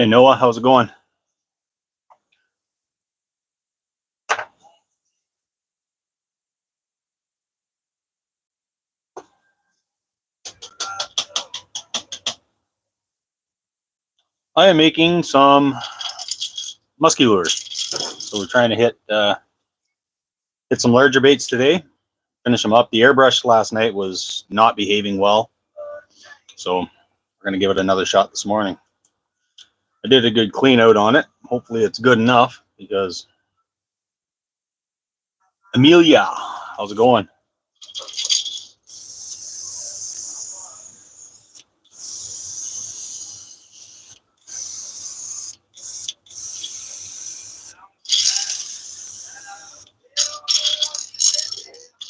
Hey Noah, how's it going? I am making some musky lures. So we're trying to hit some larger baits today. Finish them up. The airbrush last night was not behaving well, so we're gonna give it another shot this morning. I did a good clean out on it. Hopefully it's good enough because Amelia, how's it going?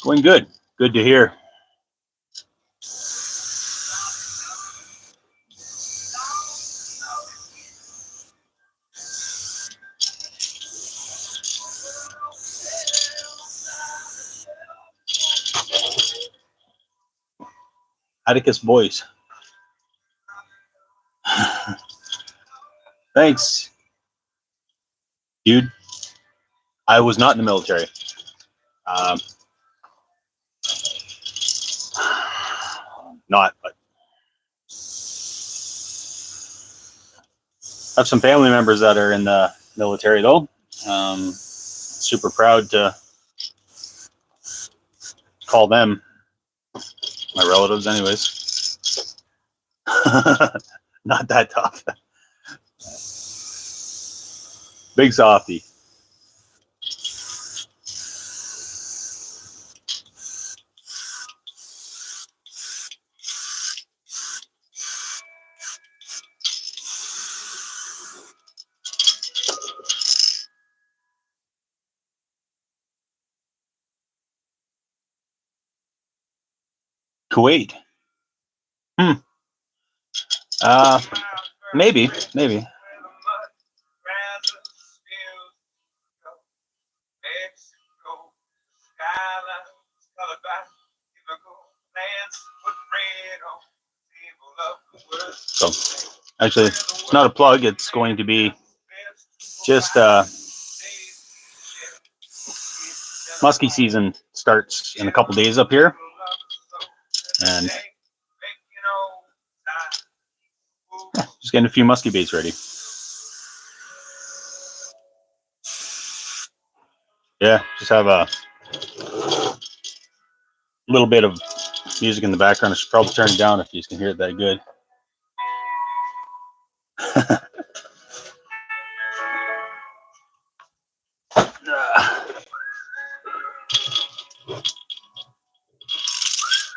Going good. Good to hear. Atticus boys. Thanks, dude. I was not in the military. Not, but I have some family members that are in the military though. Super proud to call them my relatives anyways. Not that tough. Big softy. Kuwait. Maybe. So, actually, it's not a plug. It's going to be just muskie season starts in a couple days up here, and just getting a few muskie baits ready. Yeah, just have a little bit of music in the background. I should probably turn it down if you can hear it that good.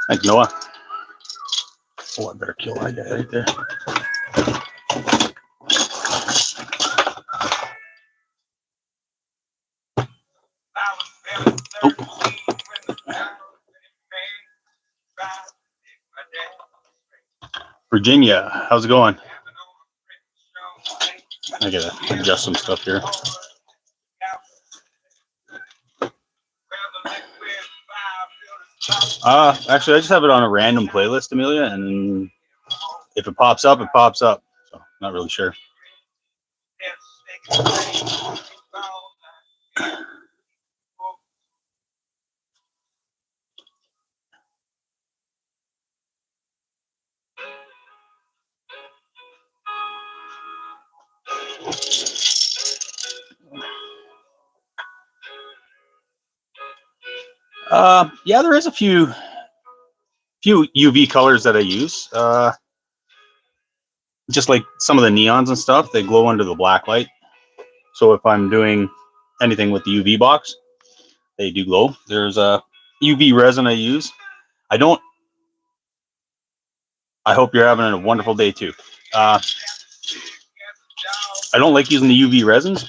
Thanks, Noah. Oh, I better kill that guy right there. Oh. Virginia, how's it going? I gotta adjust some stuff here. Actually, I just have it on a random playlist, Amelia, and if it pops up, it pops up. So, not really sure. Yeah, there is a few UV colors that I use. Just like some of the neons and stuff, they glow under the black light. So if I'm doing anything with the UV box, they do glow. There's a UV resin I use. I hope you're having a wonderful day too. I don't like using the UV resins.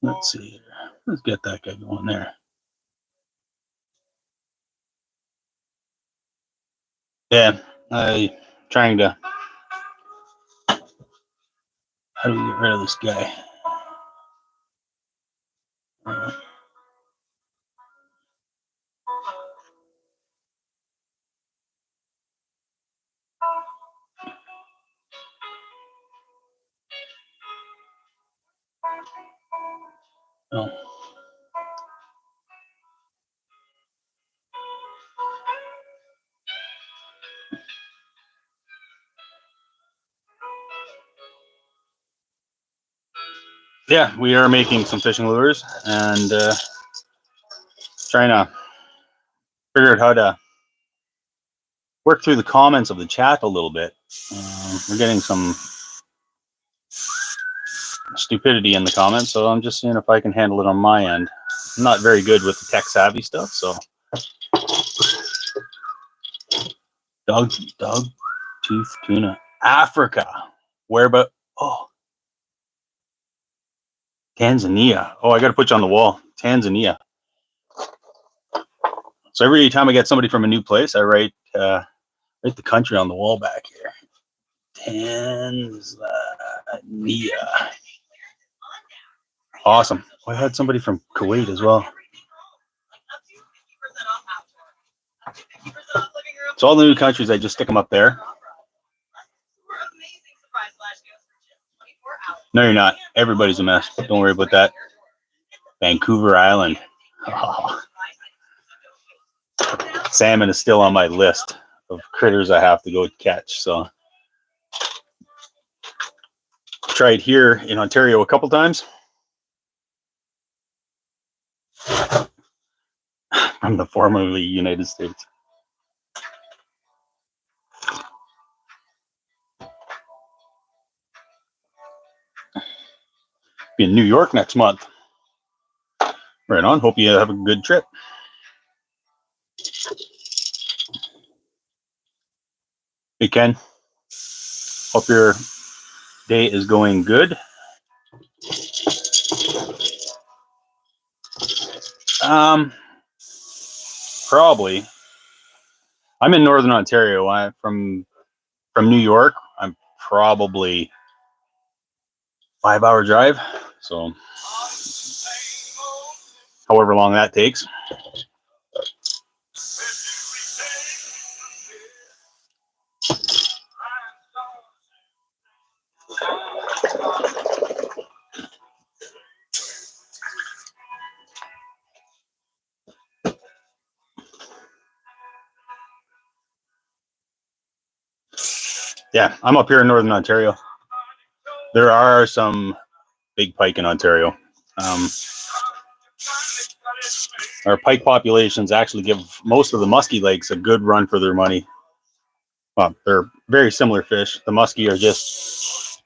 Let's see here. Let's get that guy going there. Yeah, trying to. How do we get rid of this guy? Oh. Yeah, we are making some fishing lures and trying to figure out how to work through the comments of the chat a little bit. We're getting some stupidity in the comments, so I'm just seeing if I can handle it on my end. I'm not very good with the tech savvy stuff, so. Dog tooth tuna, Africa. Where about? Oh, Tanzania. Oh, I got to put you on the wall. Tanzania. So every time I get somebody from a new place, I write the country on the wall back here. Tanzania. Awesome. I had somebody from Kuwait as well. So all the new countries, I just stick them up there. No, you're not. Everybody's a mess. Don't worry about that. Vancouver Island. Oh. Salmon is still on my list of critters I have to go catch. So tried here in Ontario a couple times. From the formerly United States. Be in New York next month. Right on. Hope you have a good trip. Hey, Ken. Hope your day is going good. Probably. I'm in Northern Ontario. I'm from New York. I'm probably 5-hour drive. So however long that takes. Yeah, I'm up here in Northern Ontario. There are some big pike in Ontario. Our pike populations actually give most of the muskie lakes a good run for their money. Well, they're very similar fish. The muskie are just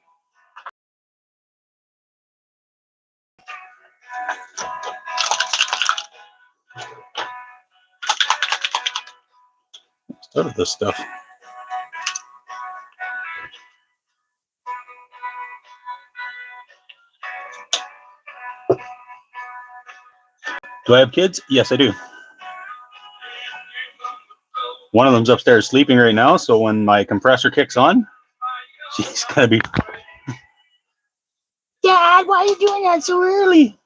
Out of this stuff. Do I have kids? Yes, I do. One of them's upstairs sleeping right now, so when my compressor kicks on, she's gonna be, Dad, why are you doing that so early?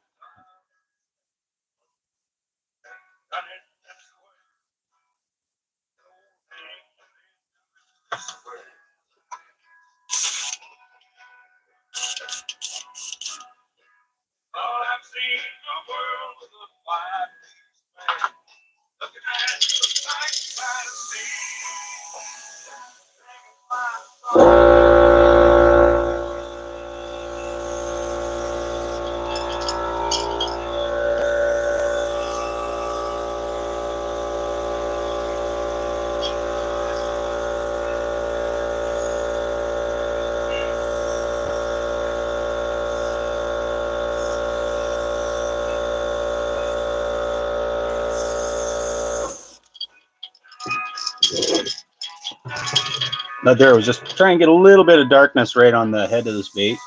Not there. I was just trying to get a little bit of darkness right on the head of this bait.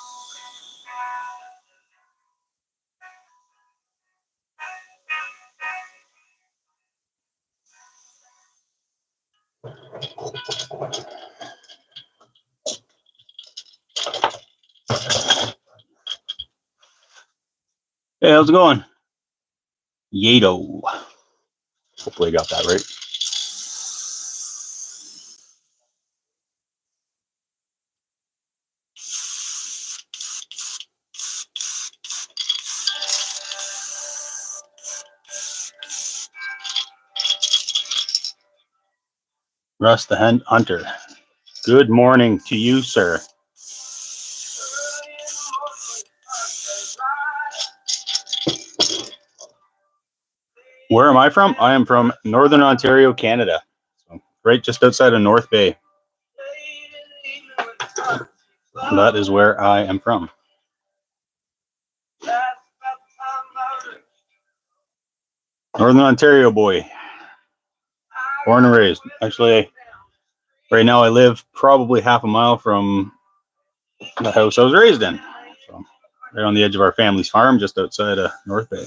Hey, how's it going? Yato. Hopefully I got that right. Russ the Hunter. Good morning to you, sir. Where am I from? I am from Northern Ontario, Canada. So right just outside of North Bay. That is where I am from. Northern Ontario boy. Born and raised. Actually, right now I live probably half a mile from the house I was raised in. So right on the edge of our family's farm, just outside of North Bay.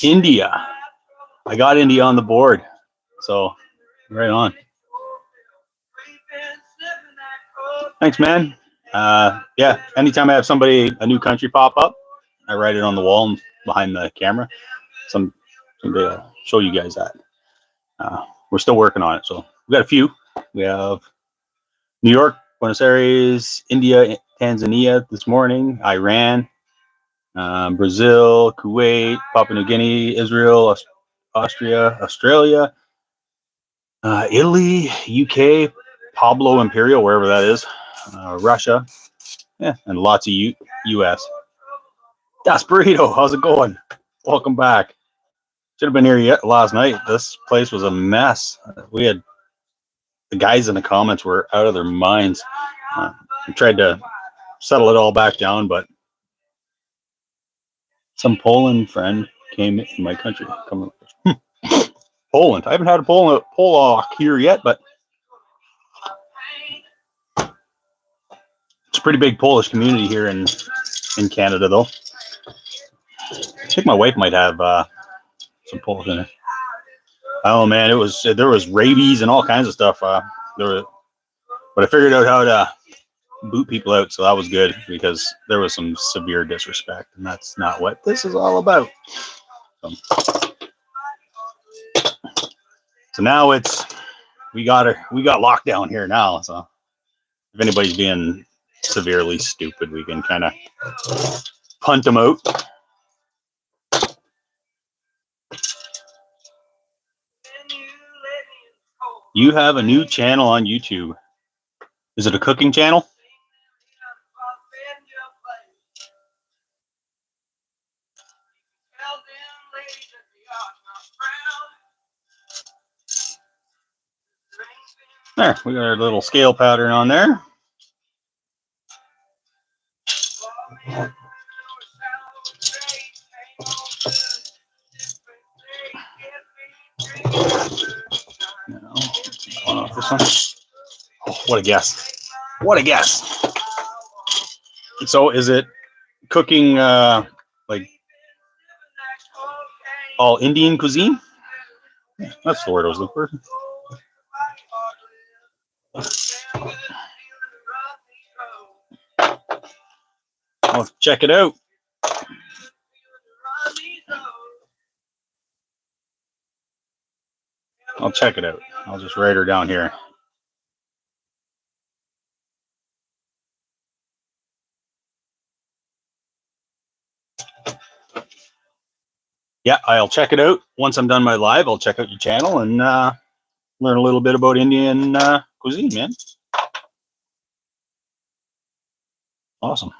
India. I got India on the board. So right on. Thanks, man. Yeah, anytime I have somebody, a new country pop up, I write it on the wall and behind the camera. Someday I'll show you guys that. We're still working on it. So we got a few. We have New York, Buenos Aires, India, Tanzania this morning, Iran, Brazil, Kuwait, Papua New Guinea, Israel, Austria, Australia, Italy, UK, Pablo Imperial, wherever that is, Russia, yeah, and lots of US. Das Burrito, how's it going? Welcome back. Should have been here yet last night. This place was a mess. We had the guys in the comments were out of their minds. We tried to settle it all back down, but some Poland friend came in my country. Poland. I haven't had a Polak here yet, but it's a pretty big Polish community here in Canada, though. I think my wife might have some Polish in it. Oh man, there was rabies and all kinds of stuff. But I figured out how to boot people out, so that was good because there was some severe disrespect, and that's not what this is all about. So now we got lockdown here now. So if anybody's being severely stupid, we can kind of punt them out. You have a new channel on YouTube. Is it a cooking channel? There, we got our little scale pattern on there. Now, off this one. Oh, what a guess. What a guess. So is it cooking like all Indian cuisine? That's the word I was looking for. I'll check it out. I'll check it out. I'll just write her down here. Yeah, I'll check it out. Once I'm done my live, I'll check out your channel and learn a little bit about Indian cuisine, man. Awesome.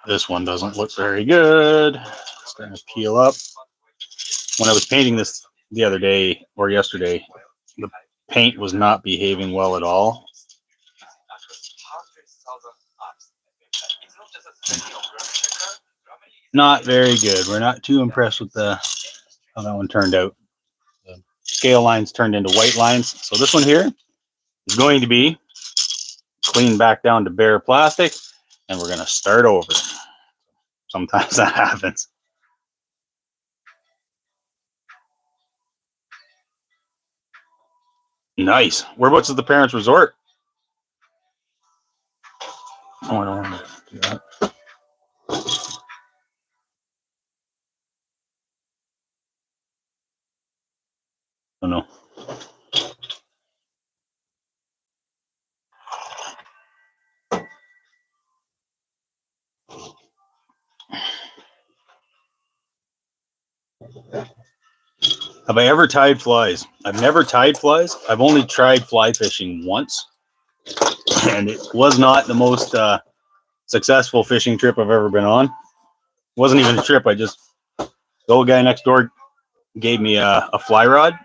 This one doesn't look very good. It's going to peel up. When I was painting this the other day or yesterday, the paint was not behaving well at all. Not very good. We're not too impressed with how that one turned out. The scale lines turned into white lines. So this one here is going to be cleaned back down to bare plastic, and we're going to start over. Sometimes that happens. Nice. Whereabouts is the parents' resort? Oh, I don't want to do that. Oh, no. Have I ever tied flies? I've never tied flies. I've only tried fly fishing once, and it was not the most successful fishing trip I've ever been on. It wasn't even a trip. The old guy next door gave me a fly rod,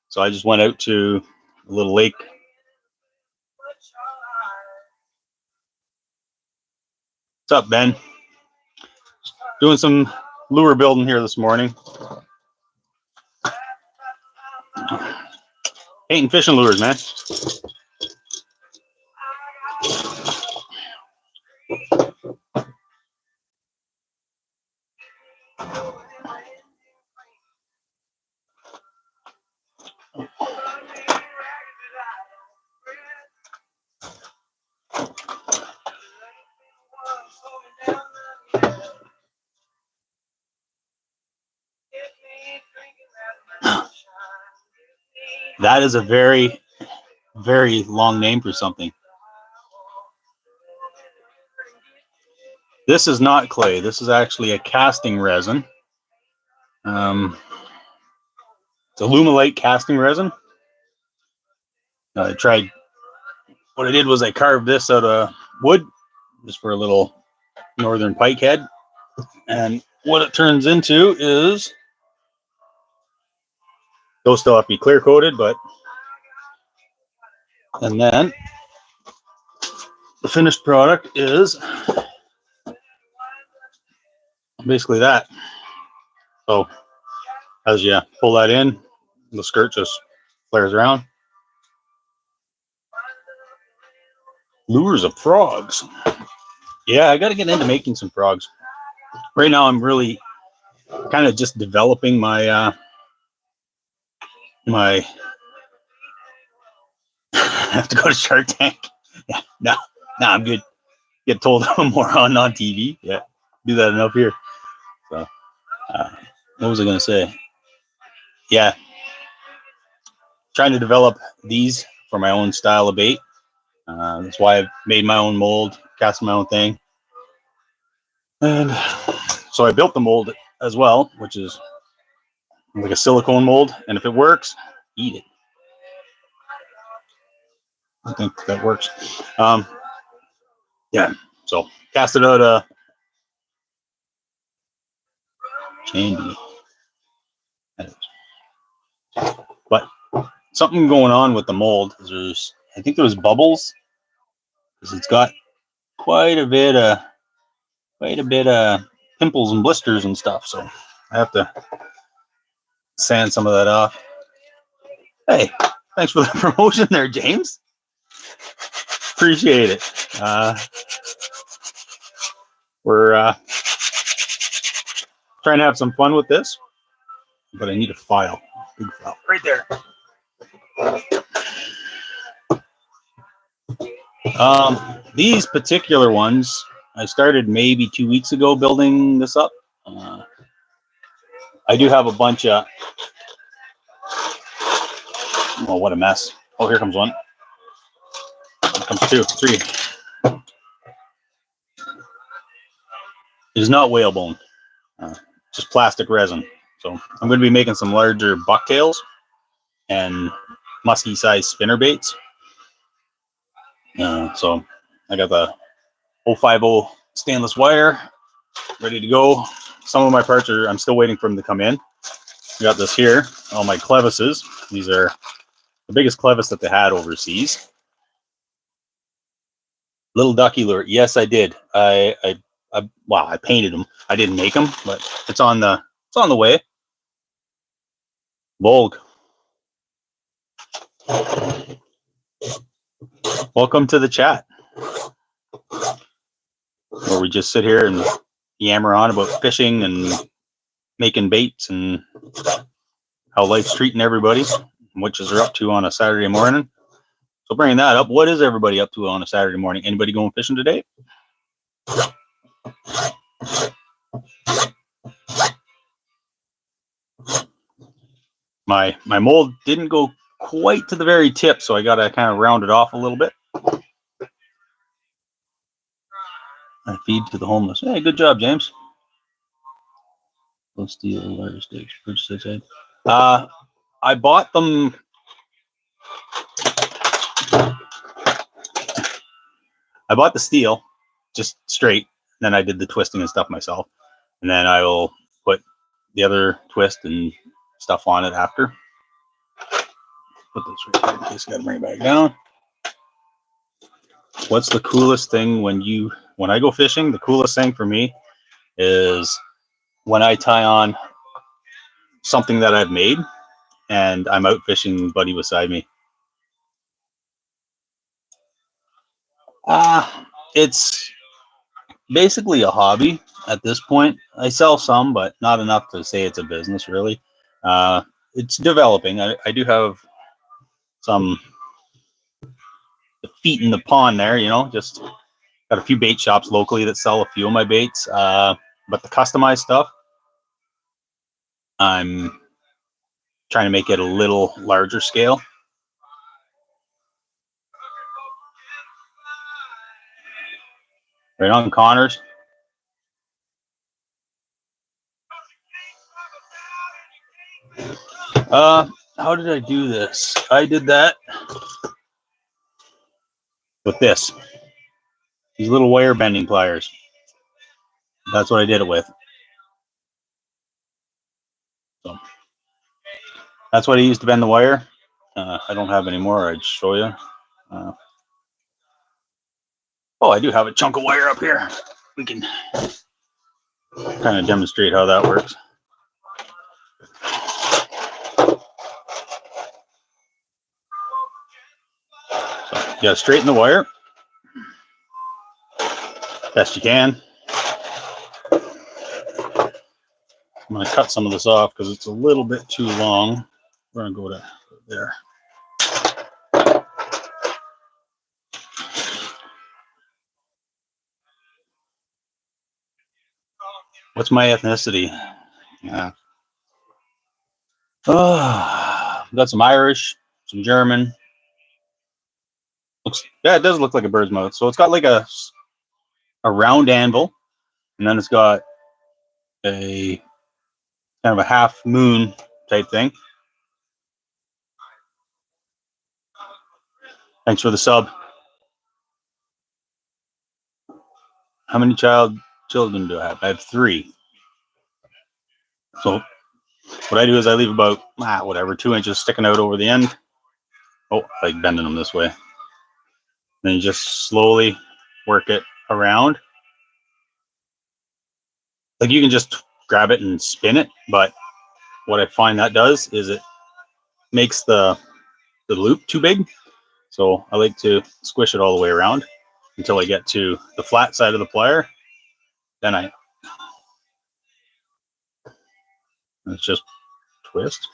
so I just went out to a little lake. What's up, Ben? Doing some lure building here this morning. Painting fishing lures, man. That is a very, very long name for something. This is not clay. This is actually a casting resin. It's Alumilite casting resin. I tried. What I did was I carved this out of wood, just for a little northern pike head. And what it turns into is, those still have to be clear coated, but, and then the finished product is basically that. So as you pull that in, the skirt just flares around. Lures of frogs. Yeah, I got to get into making some frogs. Right now I'm really kind of just developing my my I have to go to Shark Tank. Yeah, no, I'm good. Get told more on TV. Yeah, do that enough here. So what was I going to say? Yeah, trying to develop these for my own style of bait. That's why I've made my own mold, cast my own thing. And so I built the mold as well, which is like a silicone mold. And if it works, eat it. I think that works. Yeah, so cast it out Chandy. But something going on with the mold. I think there's bubbles because it's got quite a bit of pimples and blisters and stuff. So I have to sand some of that off. Hey, thanks for the promotion there, James. Appreciate it. We're trying to have some fun with this, but I need a file. Big file right there. These particular ones, I started maybe 2 weeks ago building this up. I do have a bunch of, oh, what a mess. Oh, here comes one. Here comes two, three. It is not whalebone, just plastic resin. So I'm going to be making some larger bucktails and musky size spinner baits. So I got the 050 stainless wire ready to go. Some of my parts I'm still waiting for them to come in. I got this here, all my clevises. These are the biggest clevis that they had overseas. Little ducky lure. Yes, I did. I painted them. I didn't make them, but it's on the way. Volg. Welcome to the chat, where we just sit here and yammer on about fishing and making baits and how life's treating everybody, which is they're up to on a Saturday morning. So bringing that up, what is everybody up to on a Saturday morning? Anybody going fishing today? My mold didn't go quite to the very tip, so I got to kind of round it off a little bit. I feed to the homeless. Hey, good job, James. Let's steal larger stakes. I bought them. I bought the steel just straight. Then I did the twisting and stuff myself, and then I will put the other twist and stuff on it after. Put this right here in case I got to bring it back down. What's the coolest thing when I go fishing? The coolest thing for me is when I tie on something that I've made and I'm out fishing, buddy beside me. It's basically a hobby at this point. I sell some, but not enough to say it's a business, really. It's developing. I do have some feet in the pond there, just got a few bait shops locally that sell a few of my baits. But the customized stuff, I'm trying to make it a little larger scale. Right on, Connors. How did I do this? I did that with these little wire bending pliers. That's what I did it with. So that's what I used to bend the wire. I don't have any more. I'd show you. I do have a chunk of wire up here. We can kind of demonstrate how that works. So you gotta straighten the wire best you can. I'm going to cut some of this off because it's a little bit too long. We're going to go to there. What's my ethnicity? Yeah. We've got some Irish, some German. It does look like a bird's mouth. So it's got like a round anvil, and then it's got a kind of a half moon type thing. Thanks for the sub. How many children do I have? I have 3. So what I do is I leave about, whatever, 2 inches sticking out over the end. Oh, like bending them this way. Then you just slowly work it around. Like you can just grab it and spin it, but what I find that does is it makes the loop too big. So I like to squish it all the way around until I get to the flat side of the plier. Then let's just twist.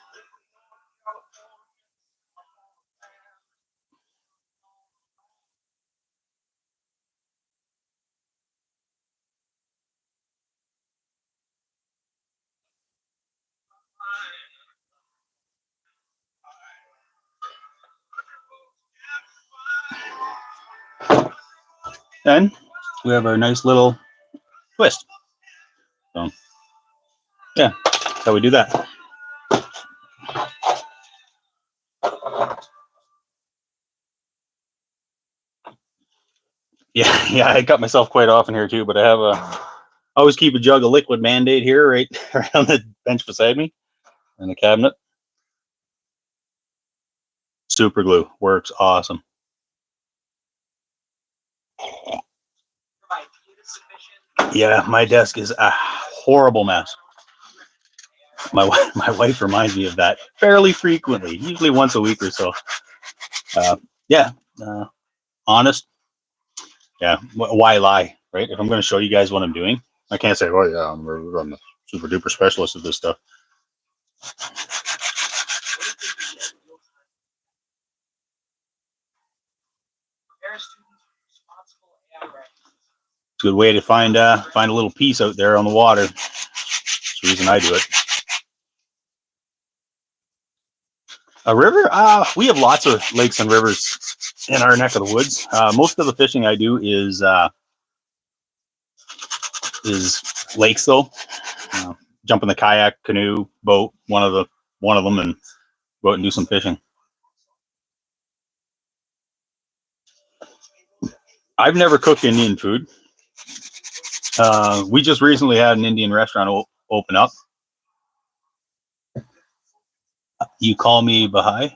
Then we have our nice little twist. So yeah, that's how we do that. Yeah, I cut myself quite often here too, but I always keep a jug of liquid Band-Aid here right on the bench beside me in the cabinet. Super glue works awesome. Yeah, my desk is a horrible mess. My wife reminds me of that fairly frequently, usually once a week or so. Yeah, honest. Yeah, why lie, right? If I'm going to show you guys what I'm doing, I can't say, "Oh yeah, I'm a super duper specialist at this stuff." It's a good way to find a little piece out there on the water. That's the reason I do it. A river? We have lots of lakes and rivers in our neck of the woods. Most of the fishing I do is lakes, though. Jump in the kayak, canoe, boat, one of them, and go out and do some fishing. I've never cooked Indian food. We just recently had an Indian restaurant open up. You call me Bahai?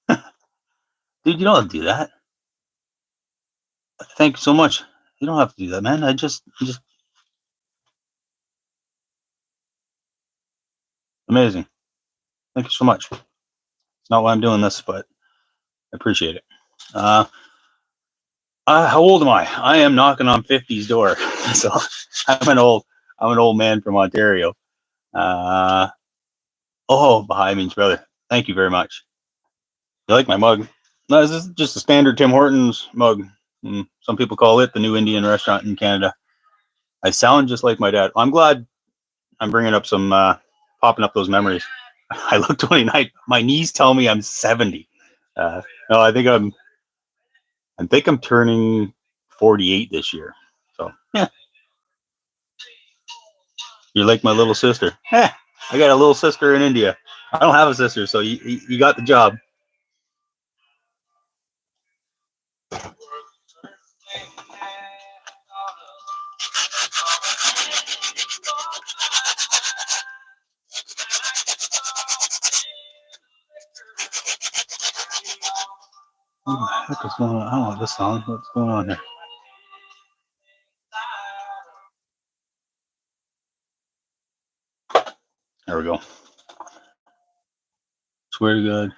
Dude, you don't have to do that. Thank you so much. You don't have to do that, man. I just amazing. Thank you so much. It's not why I'm doing this, but I appreciate it. How old am I? I am knocking on 50's door. So I'm an old man from Ontario. Bahai means brother. Thank you very much. You like my mug? No, this is just a standard Tim Hortons mug. Some people call it the new Indian restaurant in Canada. I sound just like my dad. I'm glad I'm bringing up some, popping up those memories. I look 29. My knees tell me I'm 70. No, I think I'm turning 48 this year. So yeah, you're like my little sister. I got a little sister in India. I don't have a sister, so you got the job. What the heck is going on? I don't want this song. What's going on here? There we go. Swear to God.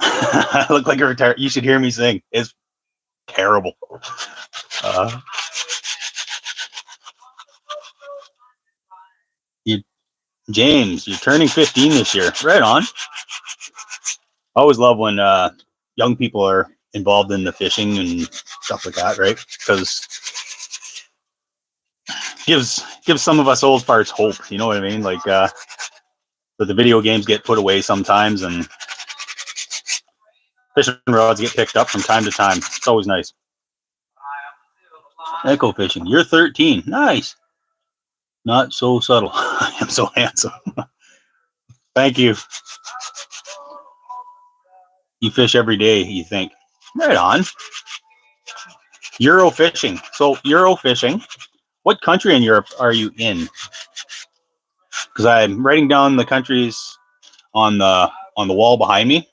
I look like a retired. You should hear me sing. It's terrible. You, James, you're turning 15 this year. Right on. I always love when young people are involved in the fishing and stuff like that, right? Because gives some of us old farts hope. You know what I mean? Like, but the video games get put away sometimes, and fishing rods get picked up from time to time. It's always nice. Echo fishing. You're 13. Nice. Not so subtle. I am so handsome. Thank you. You fish every day, you think. Right on. Euro fishing. So Euro fishing. What country in Europe are you in? Because I'm writing down the countries on the wall behind me.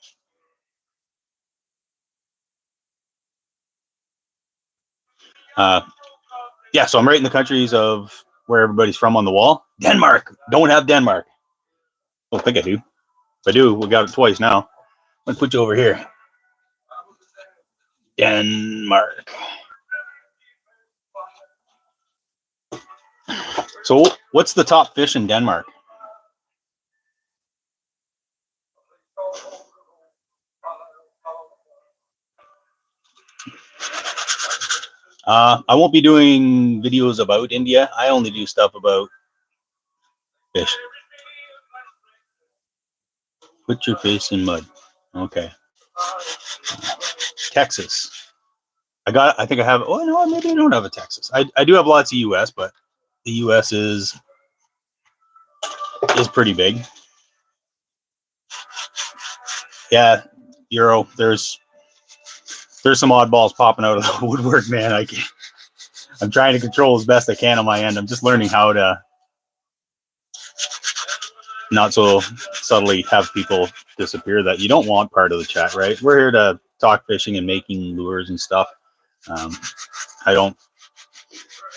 Yeah, so I'm writing the countries of where everybody's from on the wall. Denmark. Don't have Denmark. I don't think I do. If I do, we got it twice now. Let's put you over here. Denmark. So what's the top fish in Denmark? I won't be doing videos about India. I only do stuff about fish. Put your face in mud. Okay. Texas. I think I have, oh no, maybe I don't have a Texas. I do have lots of US, but the US is pretty big. Yeah, Euro, there's some oddballs popping out of the woodwork, man. I'm trying to control as best I can on my end. I'm just learning how to not so subtly have people disappear that you don't want part of the chat, right? We're here to talk fishing and making lures and stuff. I don't,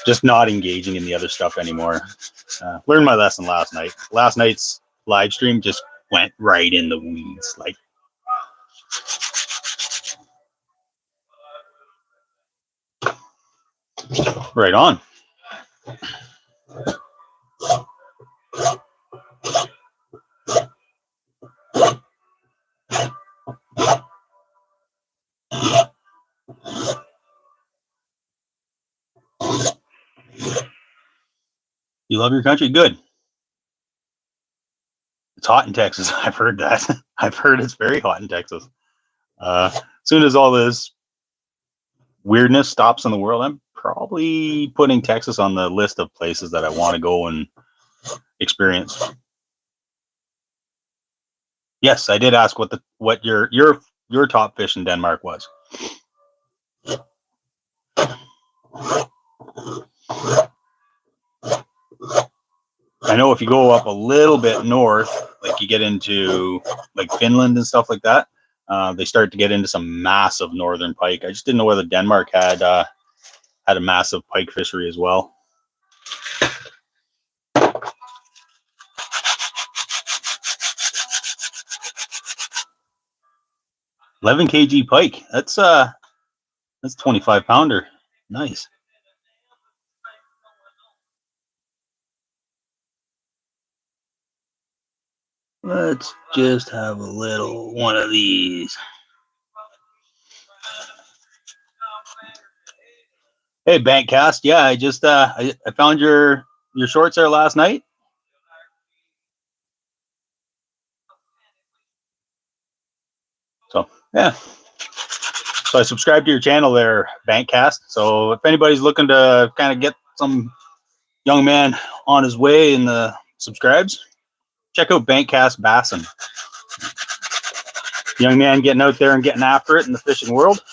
just not engaging in the other stuff anymore. Learned my lesson last night. Last night's live stream just went right in the weeds. Like, right on. You love your country? Good. It's hot in Texas. I've heard that. I've heard it's very hot in Texas. As soon as all this weirdness stops in the world, I'm probably putting Texas on the list of places that I want to go and experience. Yes, I did ask what your top fish in Denmark was. I know if you go up a little bit north, like you get into like Finland and stuff like that, they start to get into some massive northern pike. I just didn't know whether Denmark had a massive pike fishery as well. 11 kg pike. That's 25 pounder. Nice. Let's just have a little one of these. Hey, Bankcast. Yeah, I just I found your shorts there last night. So yeah. So I subscribed to your channel there, Bankcast. So if anybody's looking to kind of get some young man on his way in the subscribes, check out Bankcast Bassin. Young man getting out there and getting after it in the fishing world.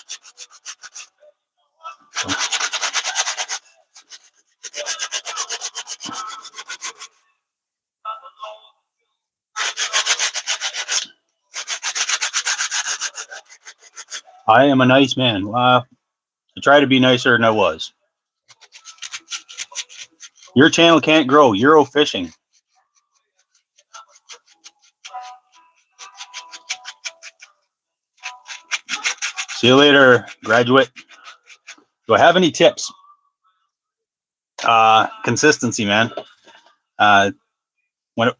I am a nice man. I try to be nicer than I was. Your channel can't grow. Euro fishing. See you later, graduate. Do I have any tips? Consistency, man. When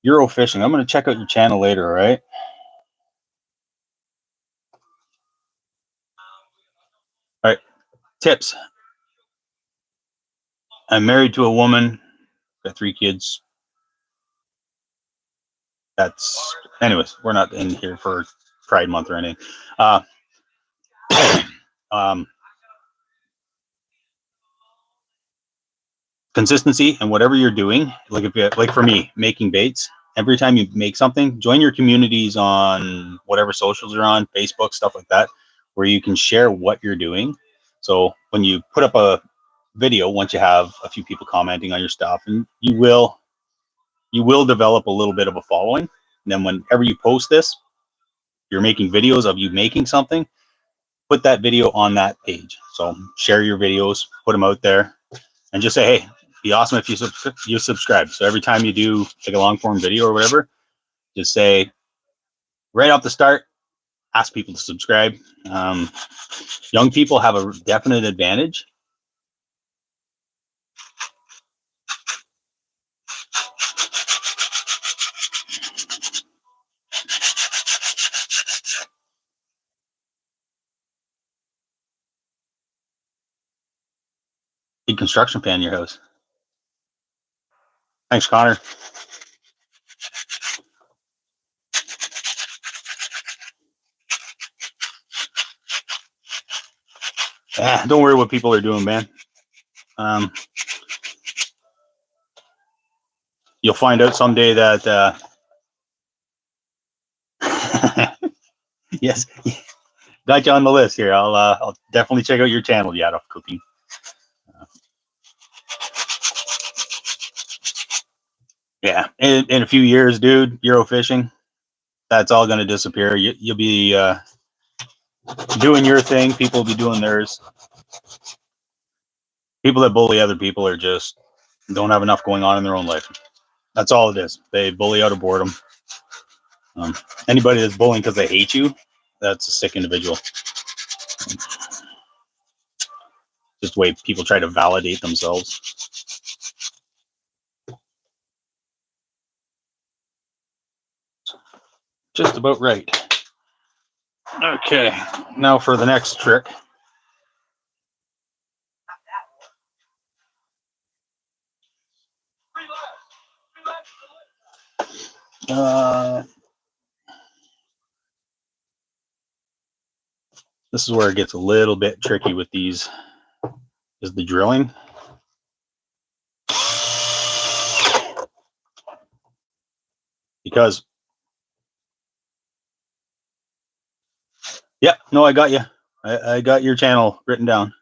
Euro fishing, I'm going to check out your channel later, all right? All right. Tips. I'm married to a woman, got 3 kids. Anyways, we're not in here for Pride Month or anything. Consistency and whatever you're doing, like for me, making baits, every time you make something, join your communities on whatever socials you're on, Facebook, stuff like that, where you can share what you're doing. So when you put up a video, once you have a few people commenting on your stuff, and you will develop a little bit of a following. And then whenever you post this, you're making videos of you making something, put that video on that page. So share your videos, put them out there, and just say, hey, it'd be awesome if you subscribe. So every time you do like a long form video or whatever, just say right off the start, ask people to subscribe. Young people have a definite advantage. Big construction fan in your house. Thanks, Connor. Don't worry what people are doing, man. You'll find out someday that yes, got you on the list here. I'll definitely check out your channel, Yad of Cooking. Yeah, in a few years, dude, Euro fishing, that's all going to disappear. You'll be doing your thing. People will be doing theirs. People that bully other people are just don't have enough going on in their own life. That's all it is. They bully out of boredom. Anybody that's bullying because they hate you, that's a sick individual. Just the way people try to validate themselves. Just about right. Okay, now for the next trick. This is where it gets a little bit tricky with these, is the drilling. Because, yeah, no, I got you. I got your channel written down.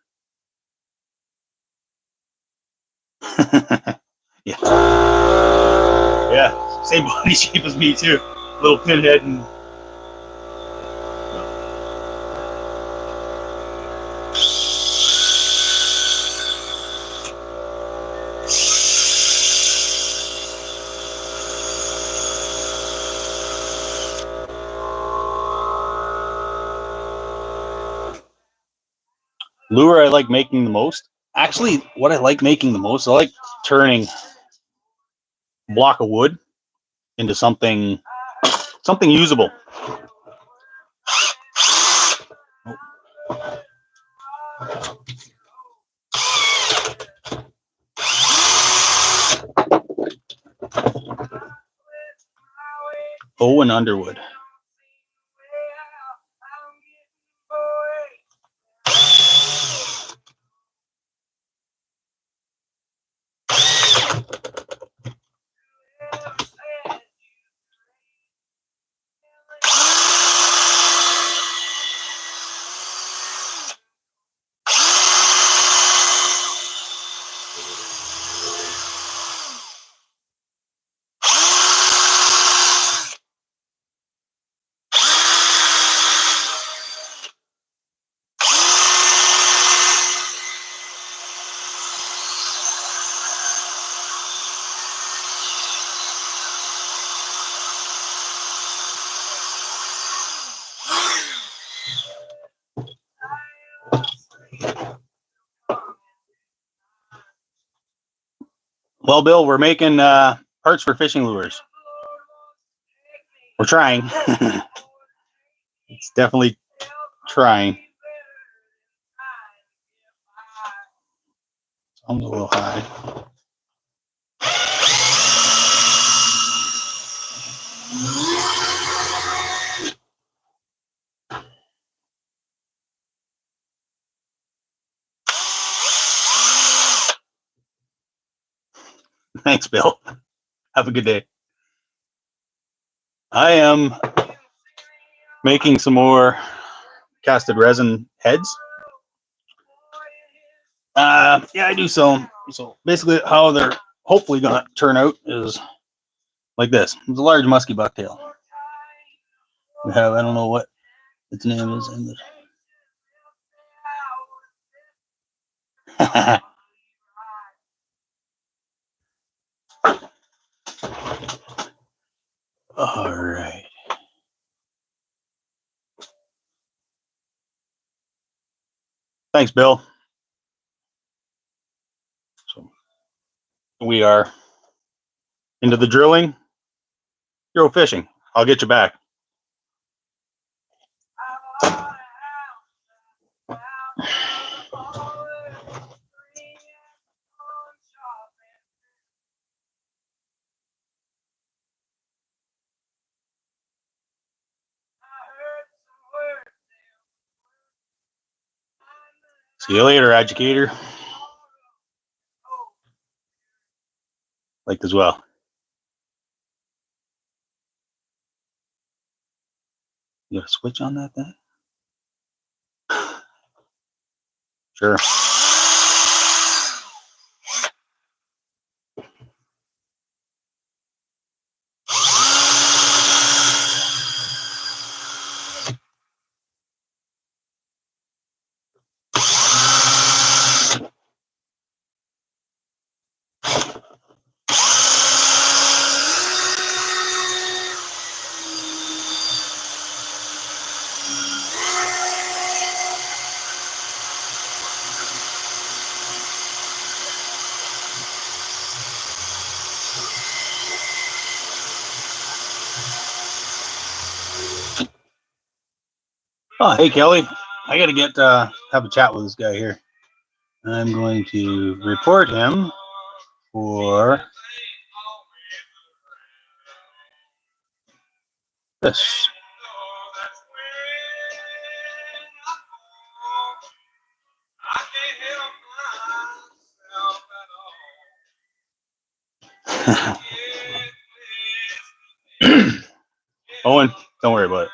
Yeah. Yeah, same body shape as me too. Little pinhead and lure I like making the most. Actually, what I like making the most, I like turning a block of wood into something usable. Oh, and Underwood. Well, Bill, we're making parts for fishing lures. We're trying. It's definitely trying. I'm a little high. Thanks, Bill. Have a good day. I am making some more casted resin heads. Yeah, I do so. So basically, how they're hopefully gonna turn out is like this. It's a large musky bucktail. We have, I don't know what its name is in this. All right. Thanks, Bill. So we are into the drilling. You're fishing. I'll get you back. See you later, educator. Liked as well. You got a switch on that thing? Sure. Oh, hey, Kelly. I got to get have a chat with this guy here. I'm going to report him for this. Owen, don't worry about it.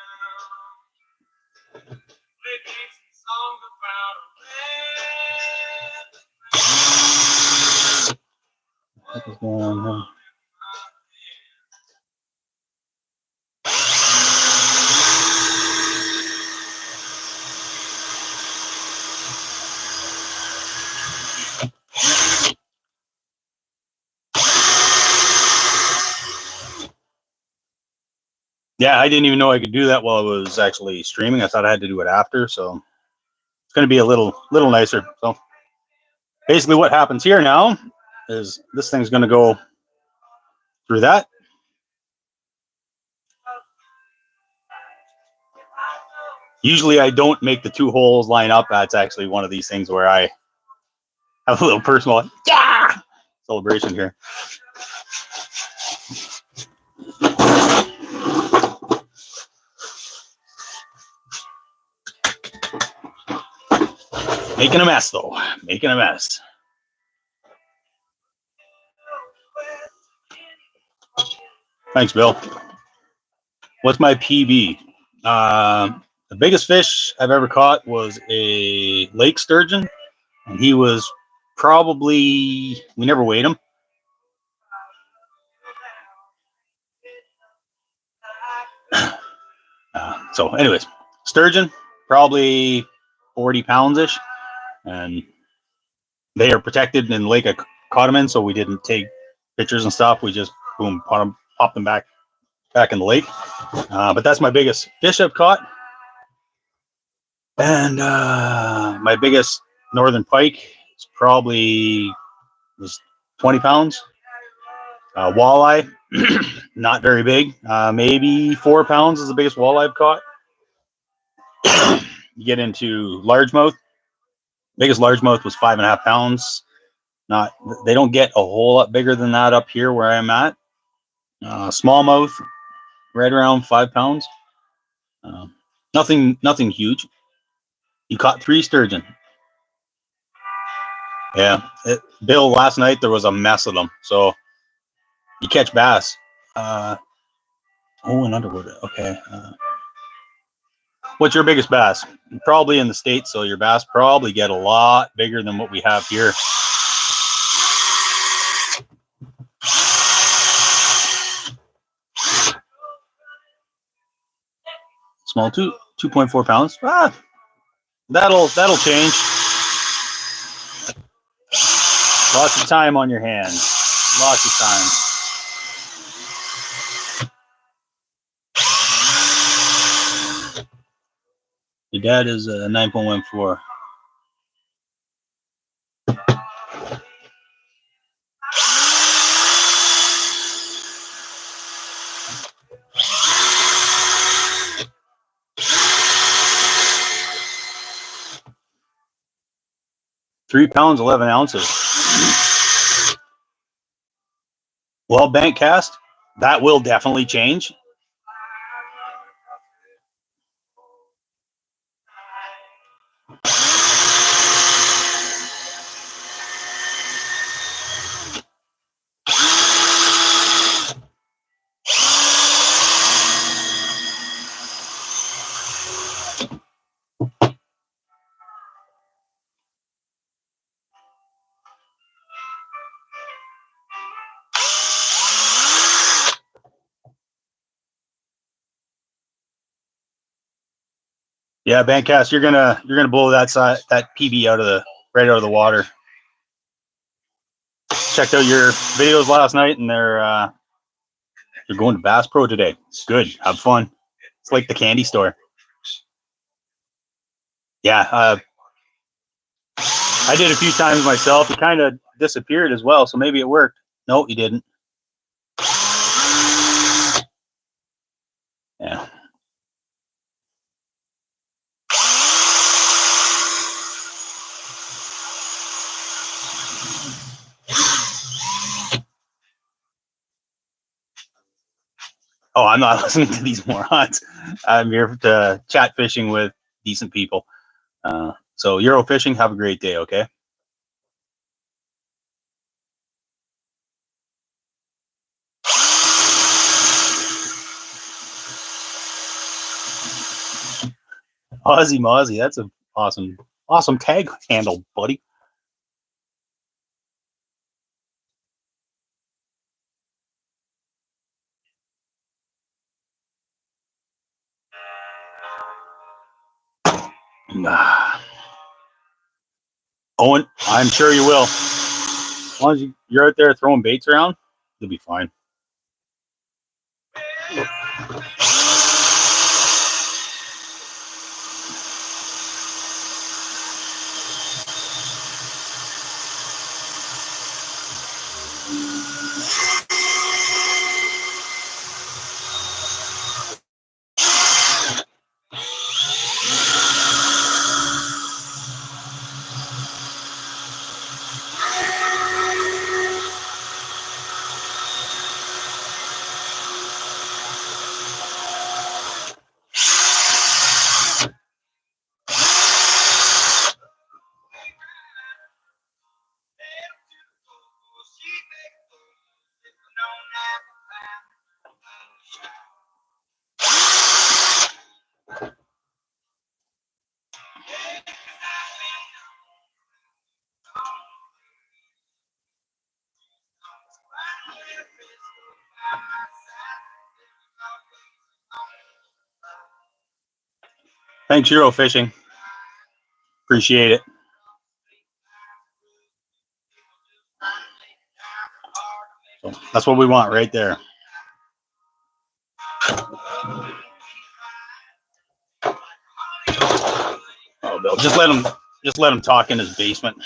What is going on here? Yeah, I didn't even know I could do that while I was actually streaming. I thought I had to do it after, so it's going to be a little nicer. So basically, what happens here now is this thing's going to go through that. Usually, I don't make the two holes line up. That's actually one of these things where I have a little personal celebration here. Making a mess, though. Making a mess. Thanks, Bill. What's my PB? The biggest fish I've ever caught was a lake sturgeon, and he was probably, we never weighed him. So anyways, sturgeon, probably 40 pounds-ish, and they are protected in the lake I caught them in, so we didn't take pictures and stuff. We just, boom, popped them back in the lake. But that's my biggest fish I've caught. And my biggest northern pike is probably was 20 pounds. Walleye, not very big. Maybe 4 pounds is the biggest walleye I've caught. You get into largemouth. Biggest largemouth was 5.5 pounds. Not, they don't get a whole lot bigger than that up here where I'm at. Smallmouth, right around 5 pounds. Nothing huge. You caught 3 sturgeon. Yeah, Bill, last night there was a mess of them. So you catch bass. Oh, an underwood. Okay. What's your biggest bass? probably in the States, so your bass probably get a lot bigger than what we have here. Small 2.4 pounds. That'll change. Lots of time on your hands. Lots of time. Your dad is a 9.14. £3, 11 ounces. Well, bank cast, that will definitely change. Yeah, bank cast, you're gonna blow that PB right out of the water. Checked out your videos last night, and they're going to Bass Pro today. It's good. Have fun. It's like the candy store. Yeah, I did a few times myself. It kind of disappeared as well, so maybe it worked. No, he didn't. Yeah. Oh, I'm not listening to these morons. I'm here to chat fishing with decent people. So Euro fishing, have a great day, okay? Aussie Mozzie, that's an awesome tag handle, buddy. Owen, I'm sure you will. As long as you're out there throwing baits around, you'll be fine. Thanks, Euro Fishing. Appreciate it. So that's what we want right there. Oh, Bill, just let him talk in his basement.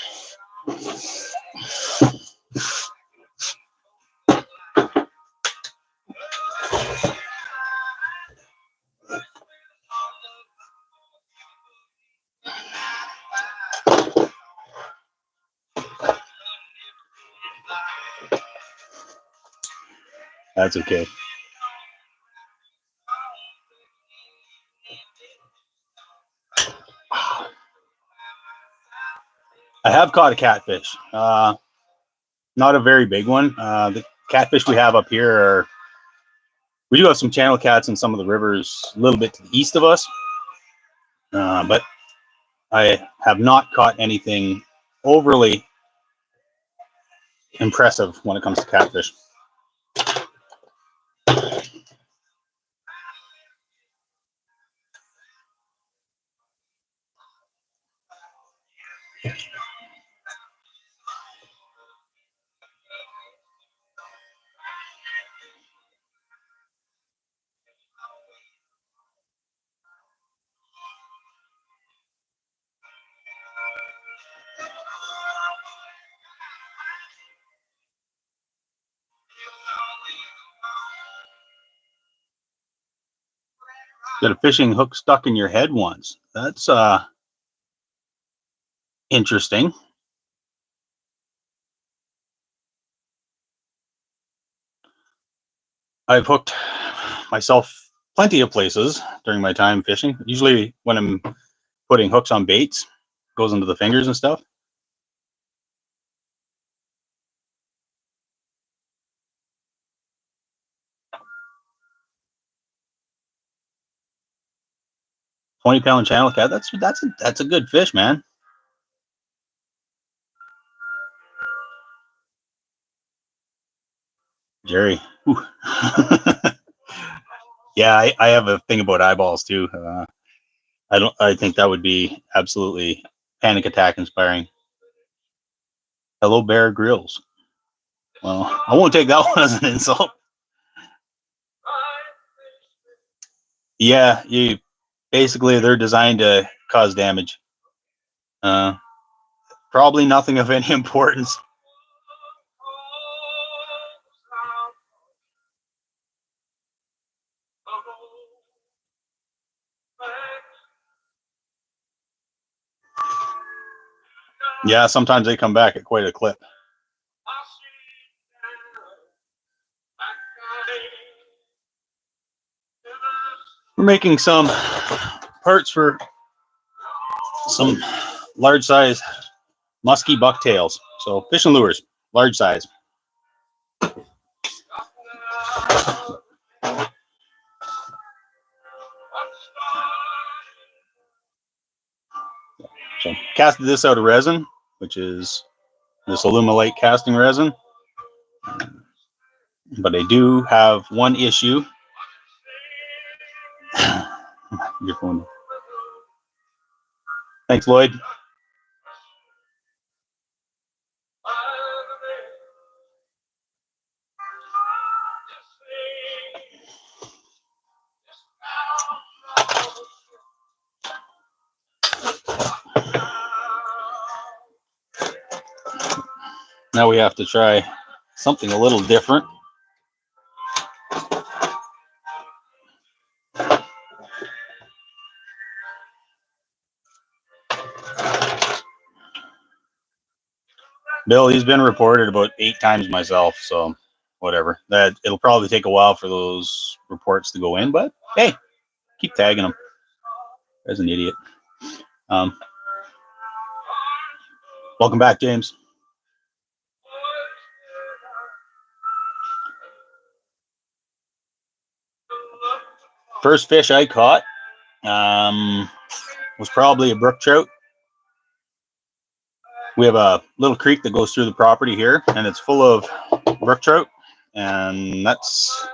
That's okay. I have caught a catfish. Not a very big one. The catfish we have up here we do have some channel cats in some of the rivers a little bit to the east of us. But I have not caught anything overly impressive when it comes to catfish. Got a fishing hook stuck in your head once. That's interesting. I've hooked myself plenty of places during my time fishing. Usually when I'm putting hooks on baits, goes into the fingers and stuff. £20 channel cat. That's a good fish, man. Jerry. Yeah, I have a thing about eyeballs too. I think that would be absolutely panic attack inspiring. Hello, Bear Grylls. Well, I won't take that one as an insult. Yeah, you basically they're designed to cause damage. Probably nothing of any importance. Yeah, sometimes they come back at quite a clip. We're making some parts for some large size musky bucktails. So fish and lures, large size. So casted this out of resin, which is this Alumilite casting resin. But I do have one issue. Your phone. Thanks, Lloyd. Now we have to try something a little different. Bill, he's been reported about 8 times myself, so whatever. That it'll probably take a while for those reports to go in, but hey, keep tagging them. As an idiot. Welcome back, James. First fish I caught was probably a brook trout. We have a little creek that goes through the property here, and it's full of brook trout. And that's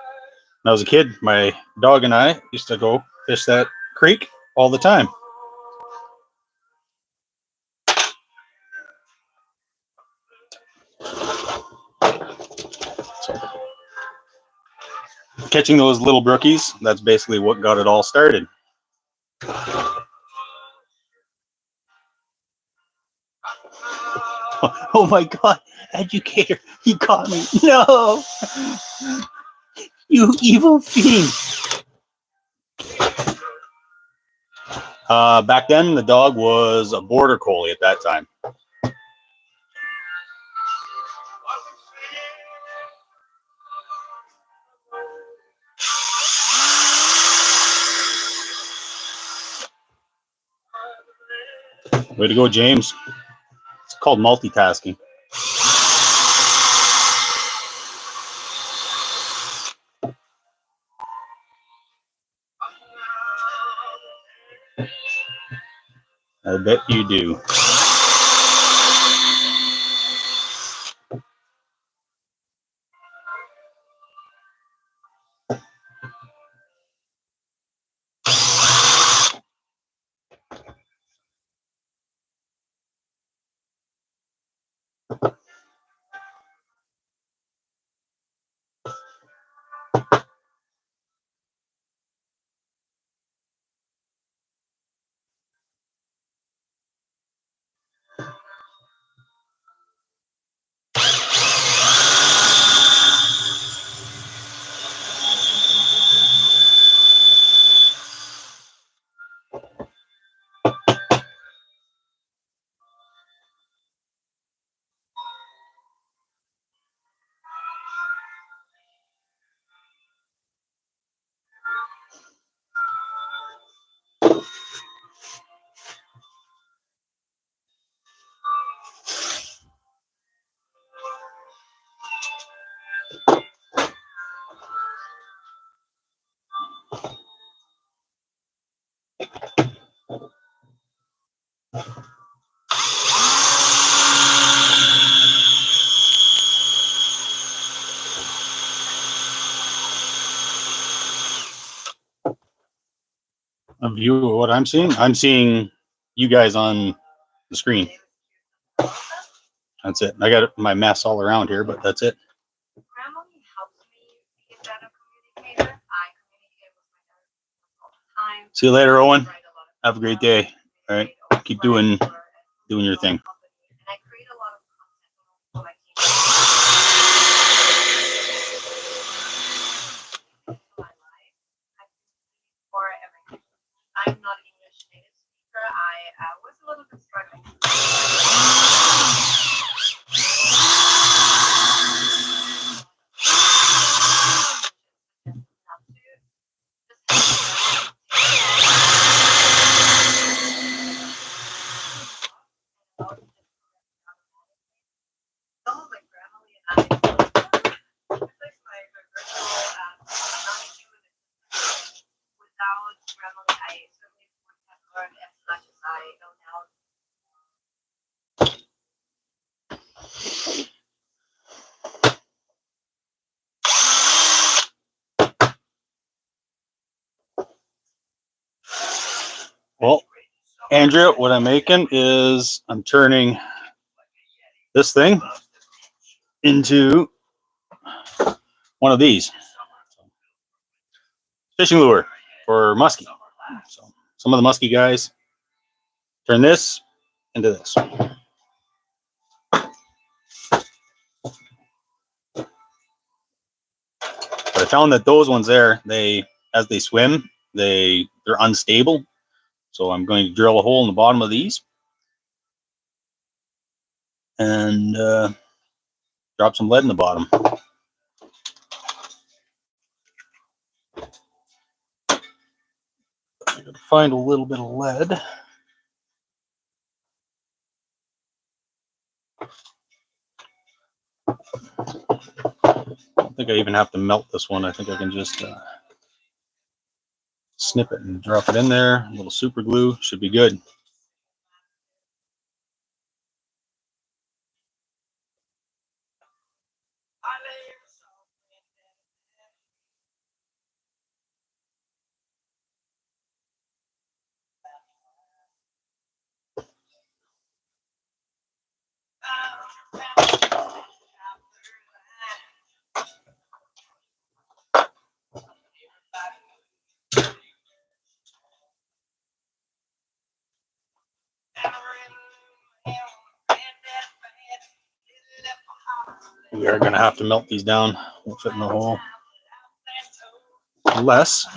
when I was a kid, my dog and I used to go fish that creek all the time. So, catching those little brookies, that's basically what got it all started. Oh my God, educator, he caught me. No, you evil fiend. Back then, the dog was a border collie at that time. Way to go, James. It's called multitasking. I bet you do. A view of what I'm seeing? I'm seeing you guys on the screen. That's it. I got my mess all around here, but that's it. See you later, Owen. Have a great day. All right. Keep doing your thing. I'm not an English native speaker. I was a little bit struggling. Well, Andrea, what I'm making is I'm turning this thing into one of these fishing lure for muskie. So some of the muskie guys turn this into this. But I found that those ones there, as they swim, they're unstable. So I'm going to drill a hole in the bottom of these and drop some lead in the bottom. I'm going to find a little bit of lead. I don't think I even have to melt this one. I think I can just snip it and drop it in there. A little super glue should be good. We are going to have to melt these down. Won't fit in the hole. Unless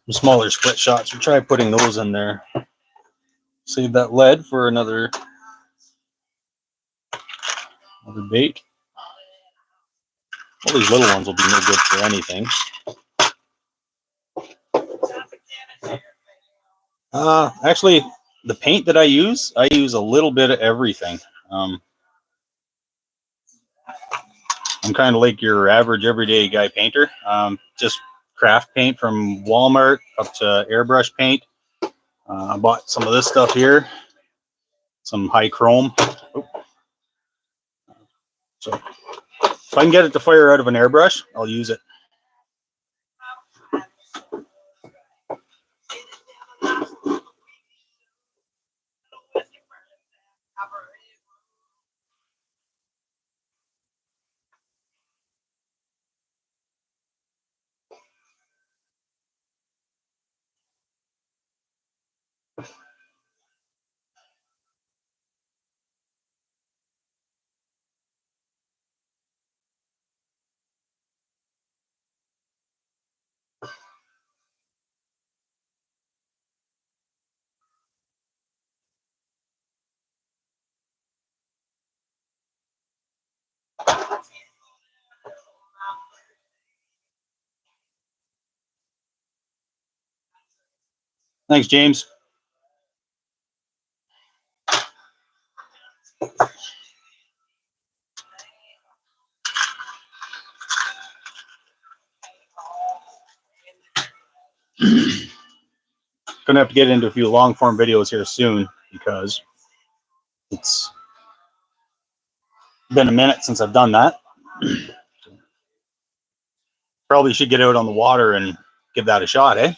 smaller split shots. We try putting those in there. Save that lead for another bait. All these little ones will be no good for anything. Actually, the paint that I use a little bit of everything. I'm kind of like your average everyday guy painter. Just craft paint from Walmart up to airbrush paint. I bought some of this stuff here, some high chrome. So if I can get it to fire out of an airbrush, I'll use it. Thanks, James. Gonna have to get into a few long form videos here soon because it's been a minute since I've done that. Probably should get out on the water and give that a shot, eh?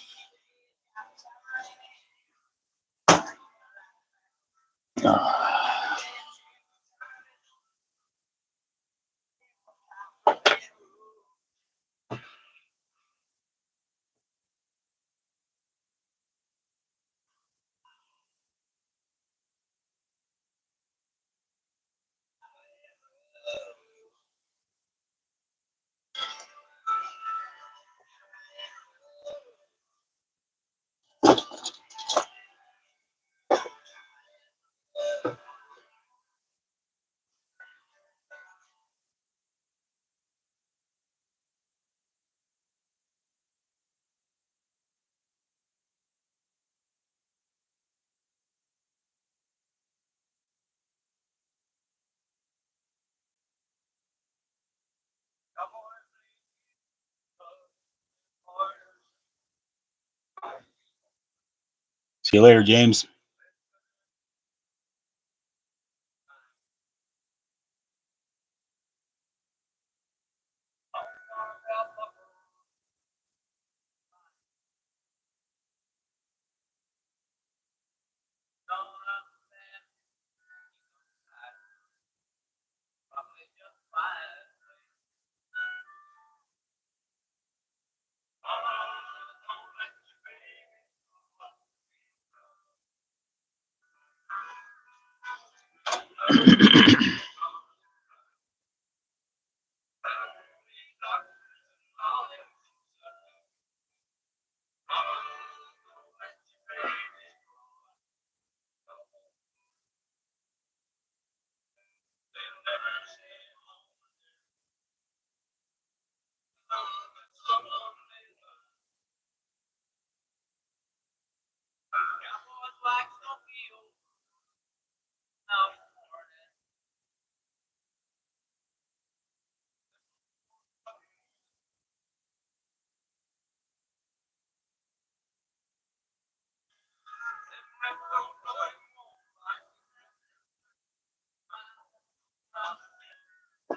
See you later, James.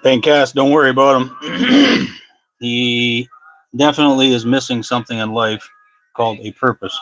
Thank Cass, don't worry about him. He definitely is missing something in life called a purpose.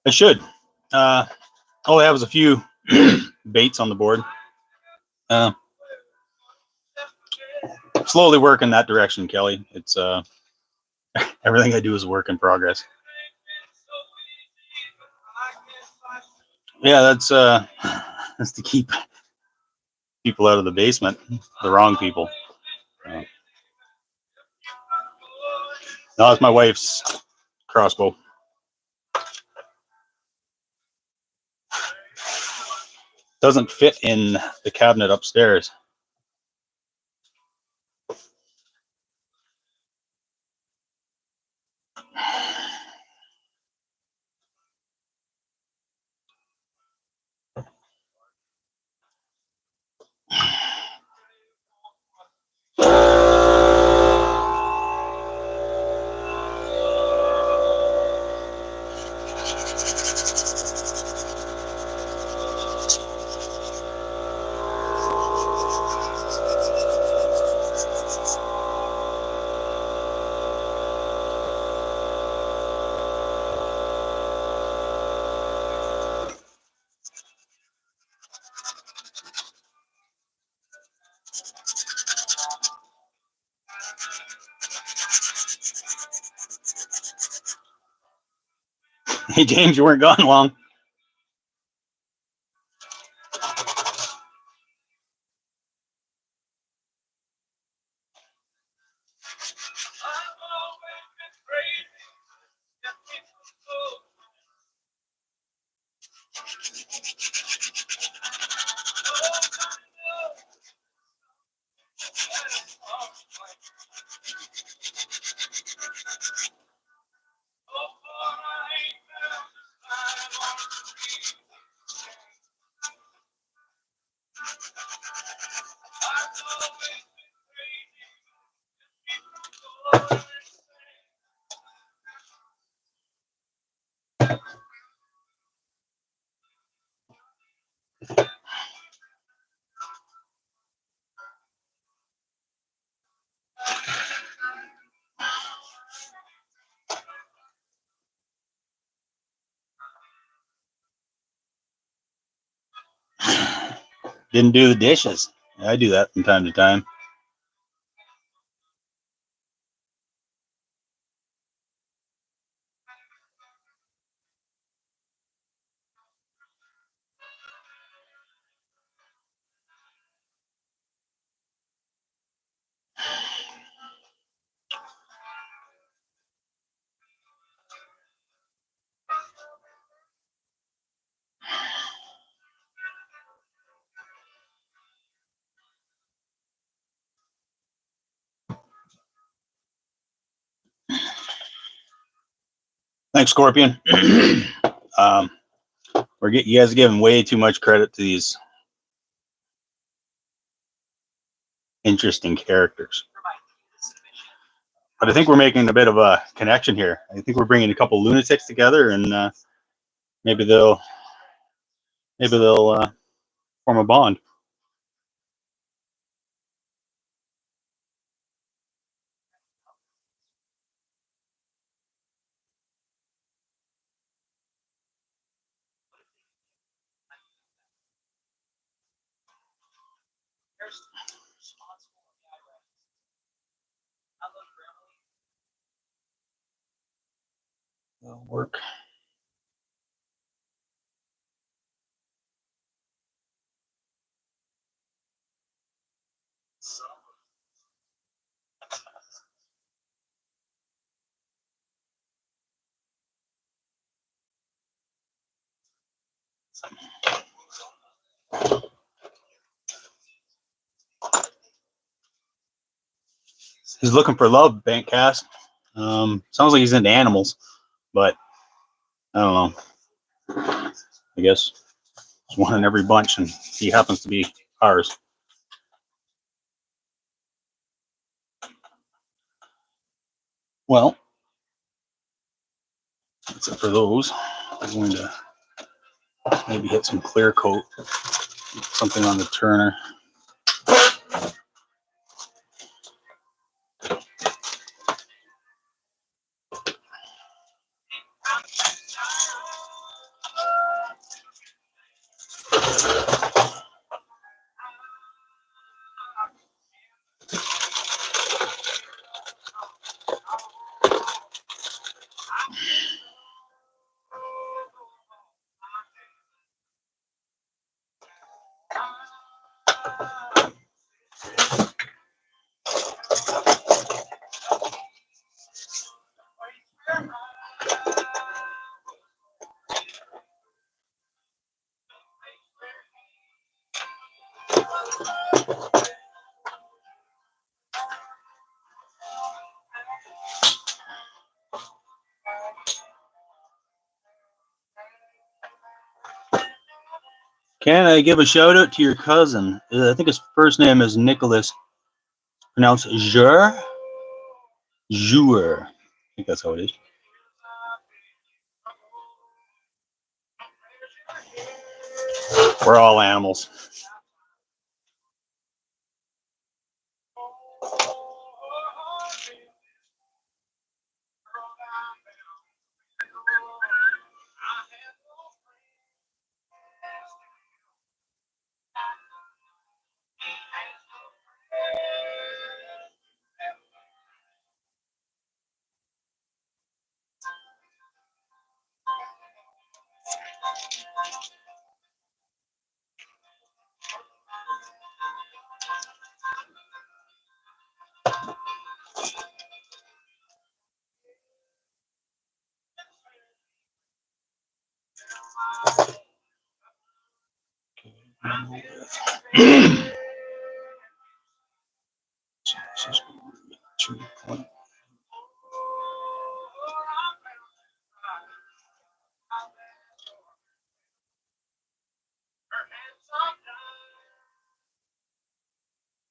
I should. All I have is a few baits on the board. Slowly work in that direction, Kelly. It's everything I do is a work in progress. Yeah, that's to keep people out of the basement, the wrong people. No, it's my wife's crossbow. Doesn't fit in the cabinet upstairs. Hey, James, you weren't gone long. Didn't do the dishes. I do that from time to time. Thanks, Scorpion. You guys are giving way too much credit to these interesting characters. But I think we're making a bit of a connection here. I think we're bringing a couple lunatics together, and maybe they'll form a bond. That'll work. He's looking for love, Bankcast. Sounds like he's into animals, but I don't know. I guess there's one in every bunch, and he happens to be ours. Well, except for those, I'm going to maybe hit some clear coat, something on the turner. Can I give a shout out to your cousin? I think his first name is Nicholas, pronounced Jur. Jur. I think that's how it is. We're all animals.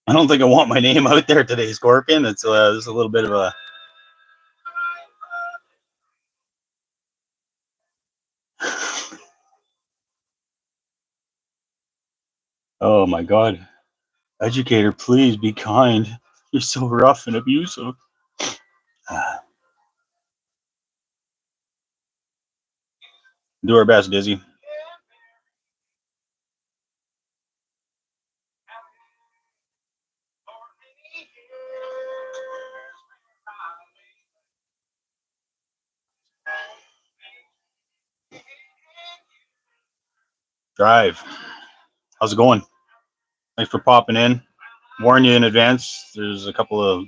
I don't think I want my name out there today, Scorpion. It's there's a little bit of a oh my god. Educator, please be kind. You're so rough and abusive. Do our best, Dizzy. Drive. How's it going? Thanks for popping in. Warn you in advance. There's a couple of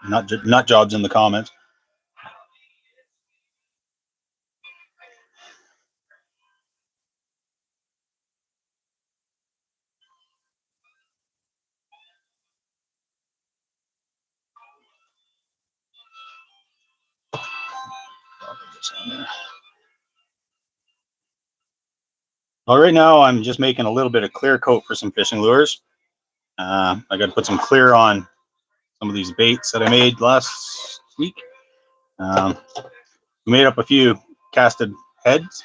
nut jobs in the comments. Well, right now I'm just making a little bit of clear coat for some fishing lures. I got to put some clear on some of these baits that I made last week. We made up a few casted heads.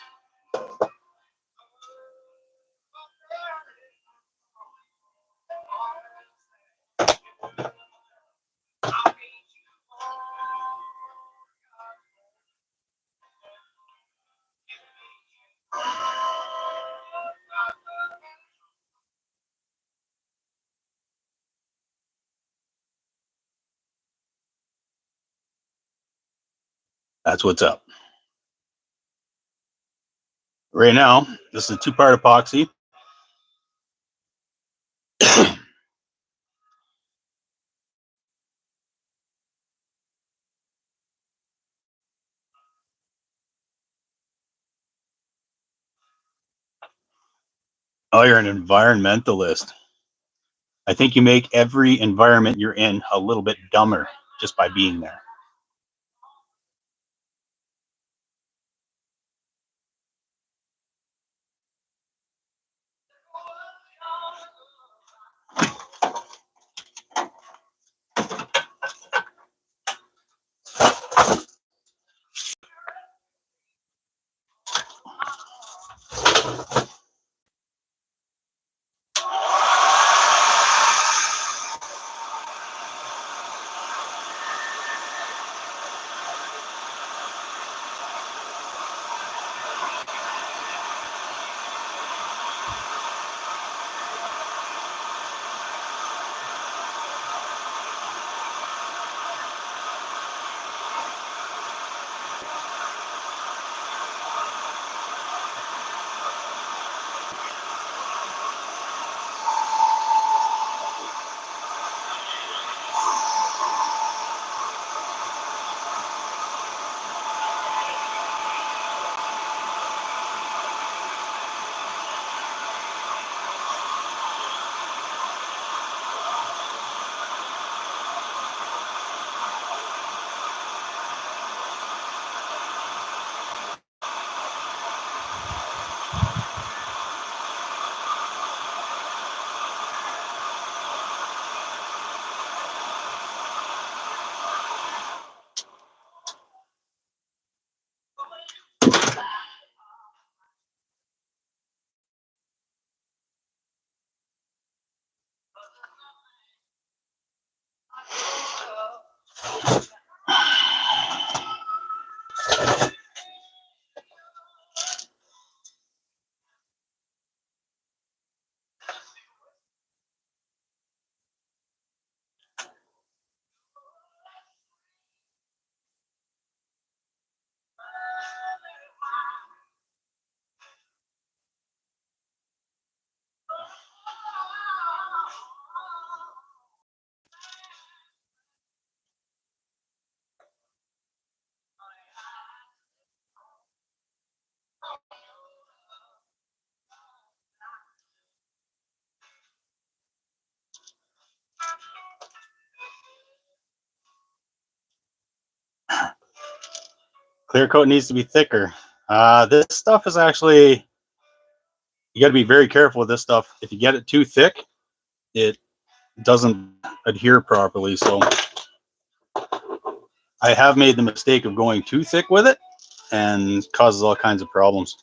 That's what's up. Right now, this is a 2-part epoxy. Oh, you're an environmentalist. I think you make every environment you're in a little bit dumber just by being there. Clear coat needs to be thicker. This stuff is actually, you got to be very careful with this stuff. If you get it too thick, it doesn't adhere properly. So I have made the mistake of going too thick with it and causes all kinds of problems.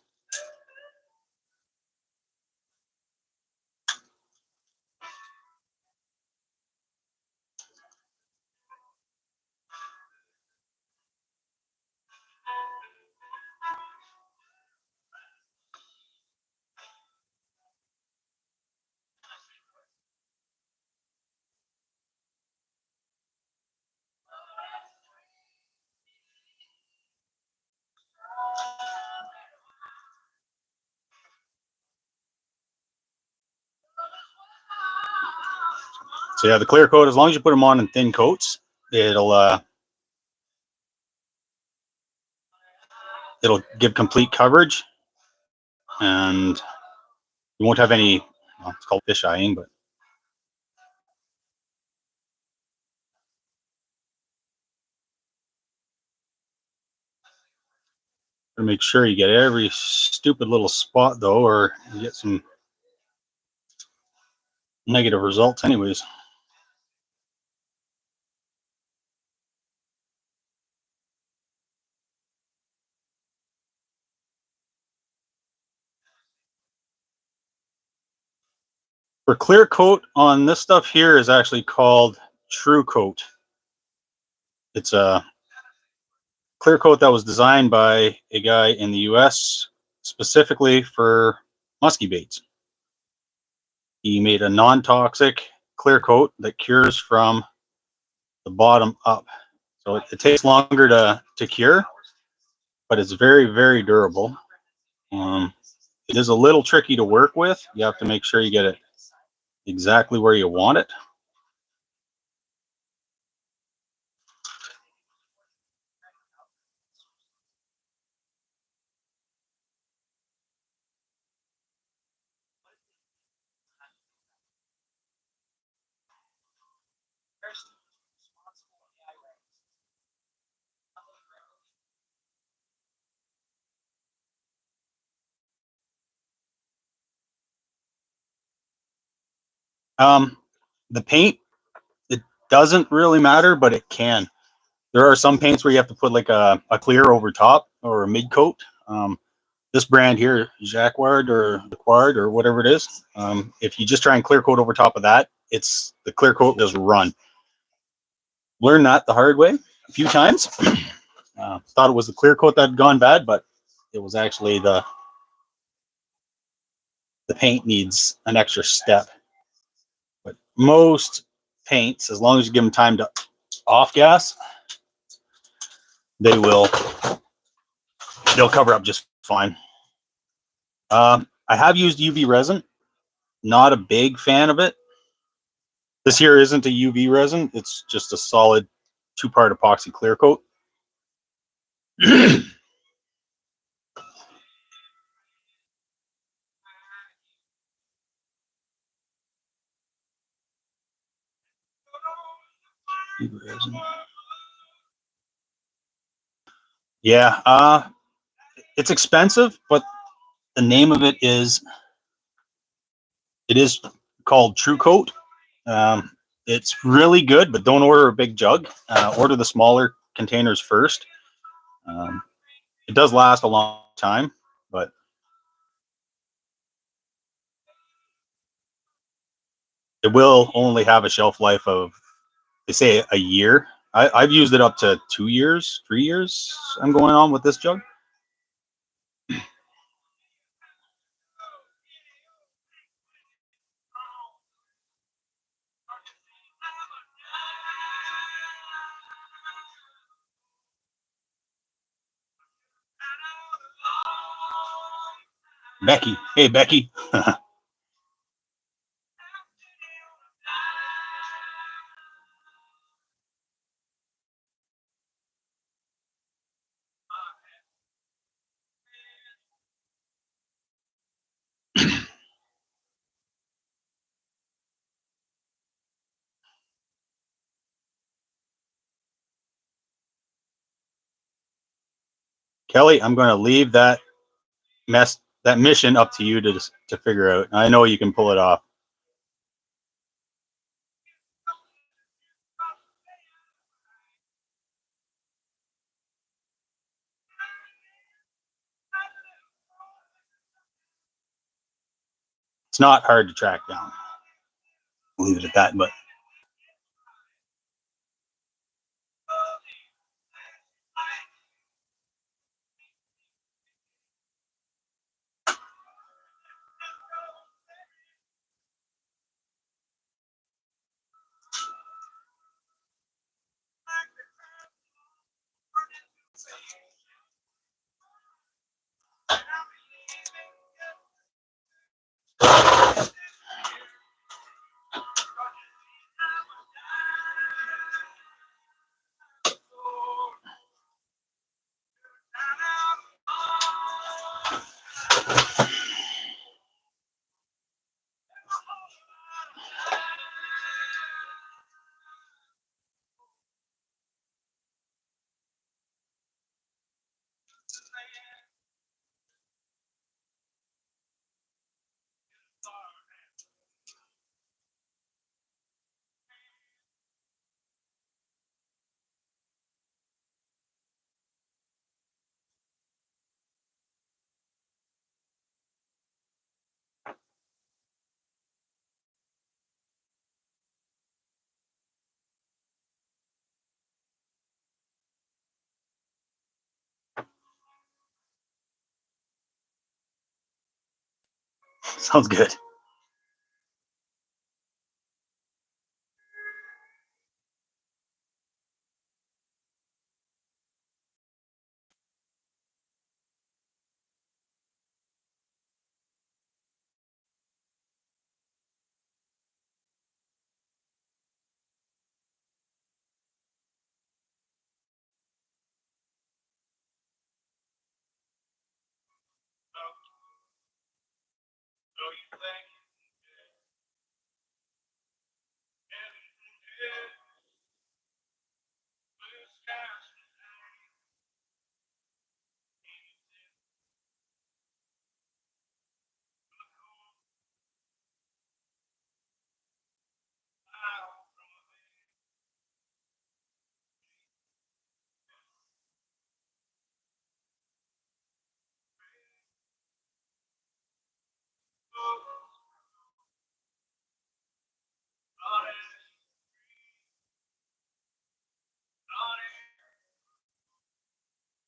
So yeah, the clear coat, as long as you put them on in thin coats, it'll give complete coverage, and you won't have any, well, it's called fish eyeing, but make sure you get every stupid little spot though, or you get some negative results anyways. For clear coat on this stuff here is actually called True Coat. It's a clear coat that was designed by a guy in the US specifically for musky baits. He made a non-toxic clear coat that cures from the bottom up. So it takes longer to cure, but it's very, very durable. It is a little tricky to work with. You have to make sure you get it exactly where you want it. The paint, it doesn't really matter, but it can. There are some paints where you have to put like a clear over top or a mid coat. This brand here, Jacquard or whatever it is, if you just try and clear coat over top of that, it's the clear coat does run. Learned that the hard way a few times. Thought it was the clear coat that had gone bad, but it was actually the paint needs an extra step. But most paints, as long as you give them time to off gas, they'll cover up just fine. I have used UV resin. Not a big fan of it. This here isn't a UV resin. It's just a solid 2-part epoxy clear coat. Yeah, it's expensive, but the name of it is called True Coat. It's really good, but don't order a big jug. Order the smaller containers first. It does last a long time, but it will only have a shelf life of, they say, a year. I've used it up to 2 years, 3 years. I'm going on with this jug. Becky, hey Becky. Kelly, I'm going to leave that mission up to you to figure out. I know you can pull it off. It's not hard to track down. I'll leave it at that, but sounds good.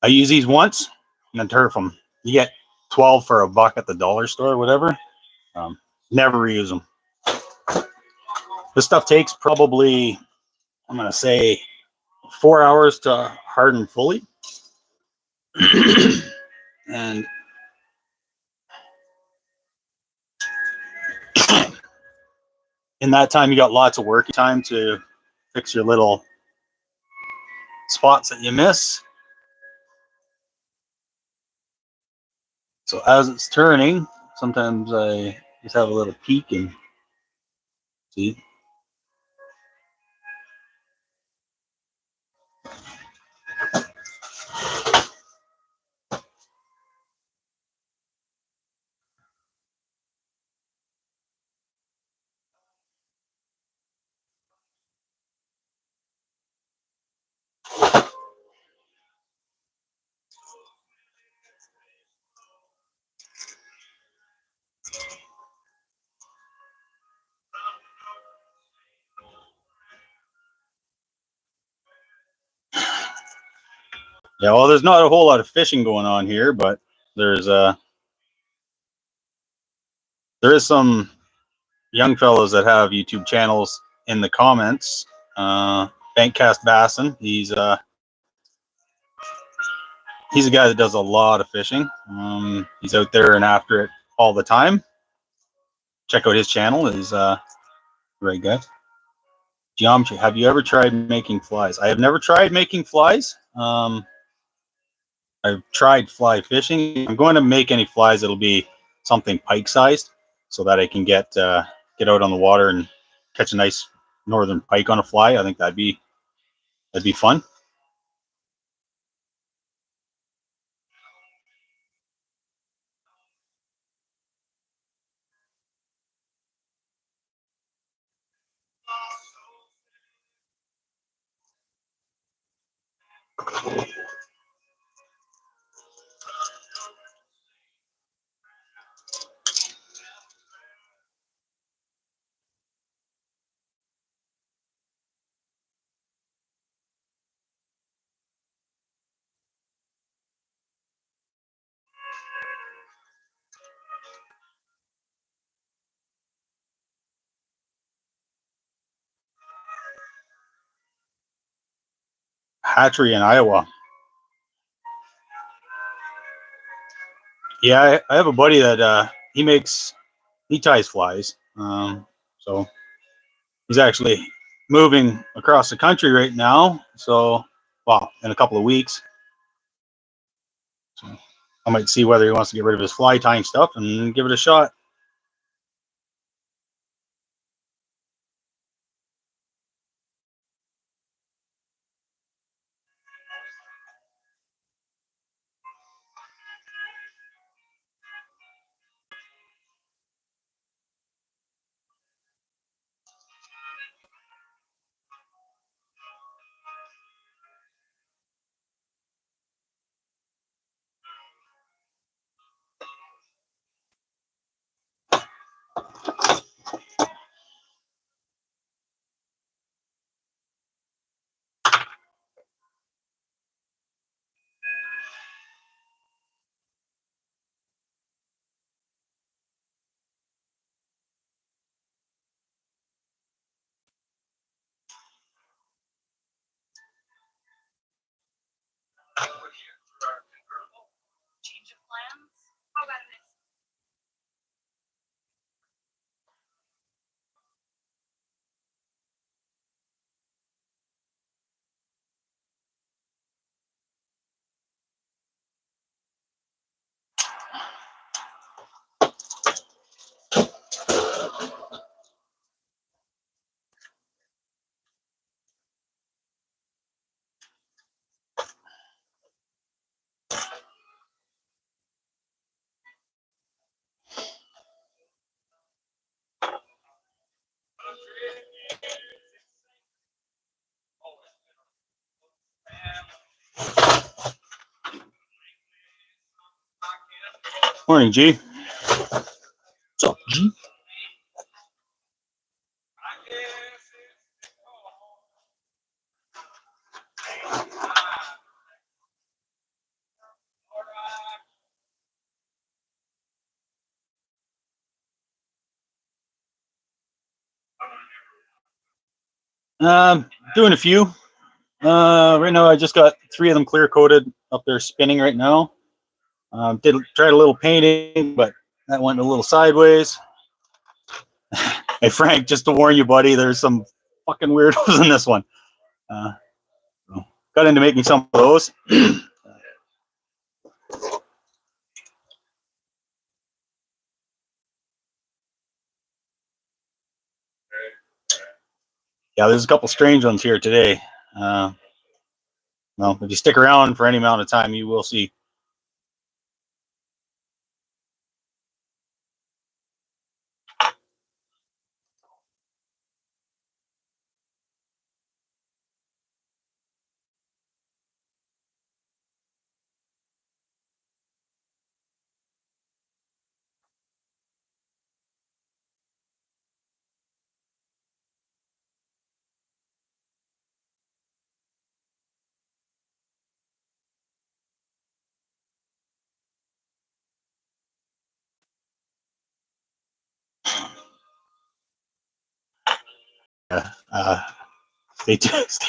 I use these once and then turf them. You get 12 for a buck at the dollar store or whatever. Never reuse them. This stuff takes probably, I'm going to say, 4 hours to harden fully. And in that time, you got lots of working time to fix your little spots that you miss. So as it's turning, sometimes I just have a little peek and see. Yeah, well, there's not a whole lot of fishing going on here, but there is some young fellows that have YouTube channels in the comments. Bankcast Bassin, he's a guy that does a lot of fishing. He's out there and after it all the time. Check out his channel. He's a great guy. Geometry. Have you ever tried making flies? I have never tried making flies. I've tried fly fishing. I'm going to make any flies. It'll be something pike sized, so that I can get out on the water and catch a nice northern pike on a fly. I think that'd be fun. Hatchery in Iowa. Yeah, I have a buddy that he ties flies. So he's actually moving across the country right now. So, well, in a couple of weeks. So I might see whether he wants to get rid of his fly tying stuff and give it a shot. Morning, G. What's up, G? Doing a few. Right now, I just got 3 of them clear coated up there spinning right now. Tried a little painting, but that went a little sideways. Hey, Frank, just to warn you, buddy, there's some fucking weirdos in this one. Uh, Got into making some of those. Yeah, there's a couple strange ones here today. Well, if you stick around for any amount of time, you will see. Uh, stay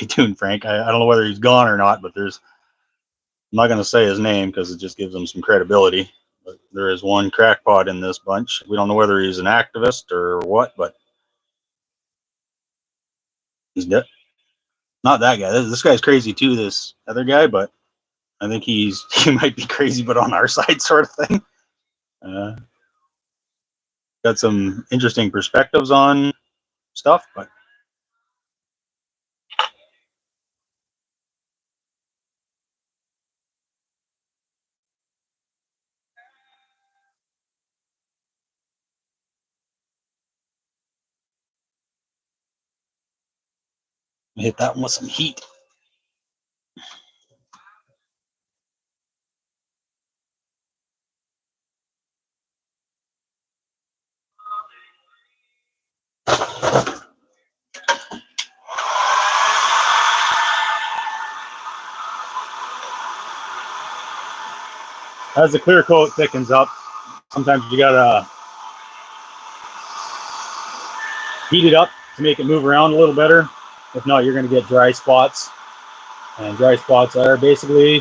tuned, Frank. I don't know whether he's gone or not, but I'm not going to say his name because it just gives him some credibility. But there is one crackpot in this bunch. We don't know whether he's an activist or what, but he's dead. Not that guy. This guy's crazy too. This other guy, but I think he might be crazy, but on our side, sort of thing. Uh, got some interesting perspectives on stuff, but hit that one with some heat. As the clear coat thickens up, sometimes you gotta heat it up to make it move around a little better. If not, you're gonna get dry spots. And dry spots are basically,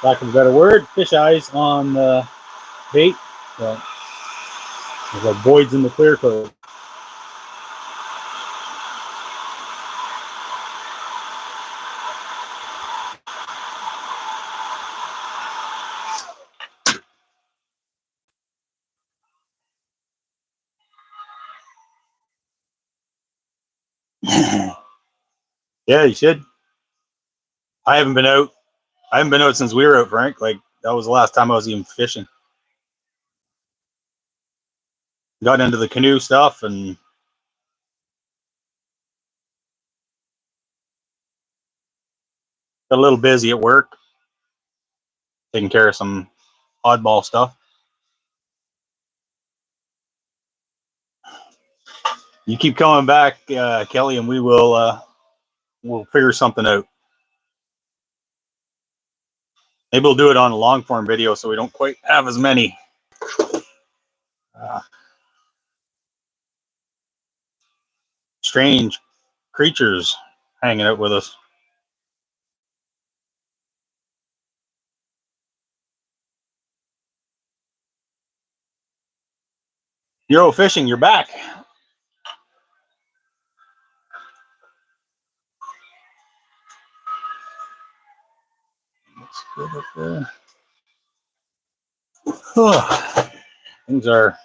lack of a better word, fish eyes on the bait. So there's like voids in the clear coat. Yeah, you should. I haven't been out. I haven't been out since we were out, Frank. Like, that was the last time I was even fishing. Got into the canoe stuff and got a little busy at work, taking care of some oddball stuff. You keep coming back, Kelly, and we'll figure something out. Maybe we'll do it on a long form video so we don't quite have as many strange creatures hanging out with us. Euro fishing, you're back. Looks good up there. Oh, things are.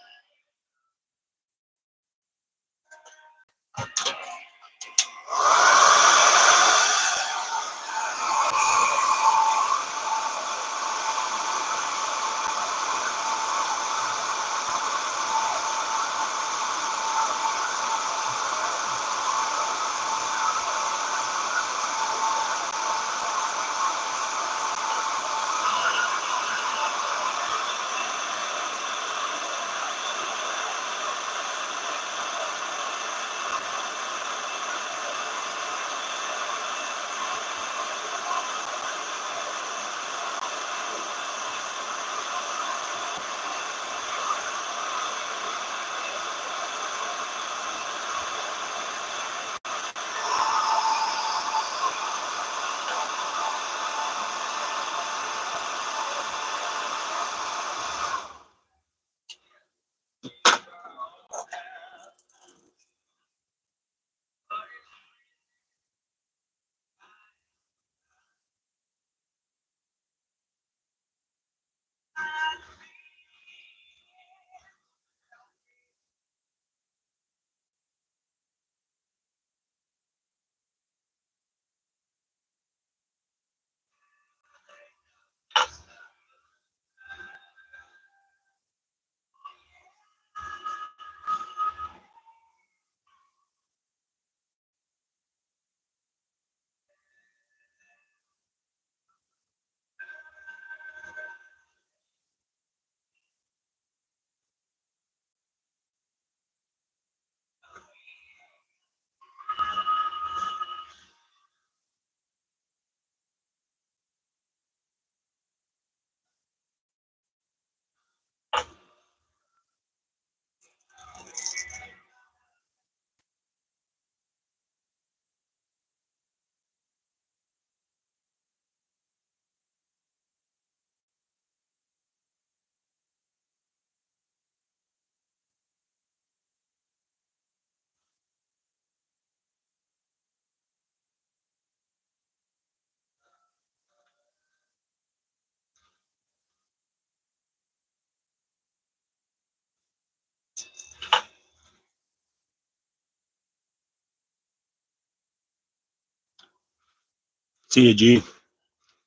See you, G.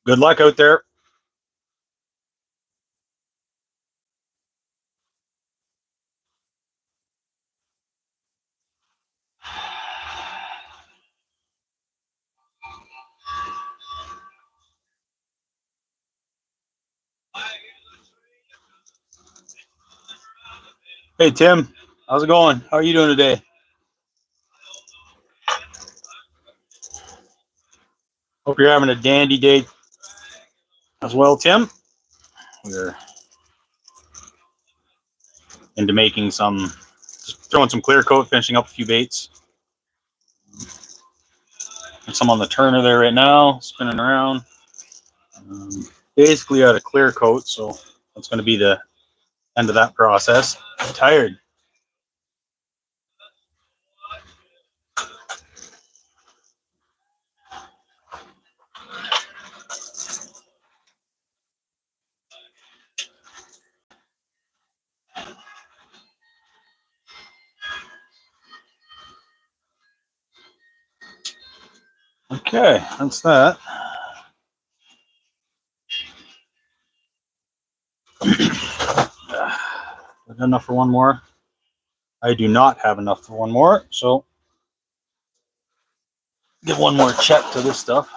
Good luck out there. Hey, Tim. How's it going? How are you doing today? Hope you're having a dandy day as well, Tim. we're into making some, just throwing some clear coat, finishing up a few baits. There's some on the turner there right now, spinning around. Basically out of clear coat, so that's going to be the end of that process. I'm tired. Okay, that's that. Enough for one more. I do not have enough for one more, so give one more check to this stuff.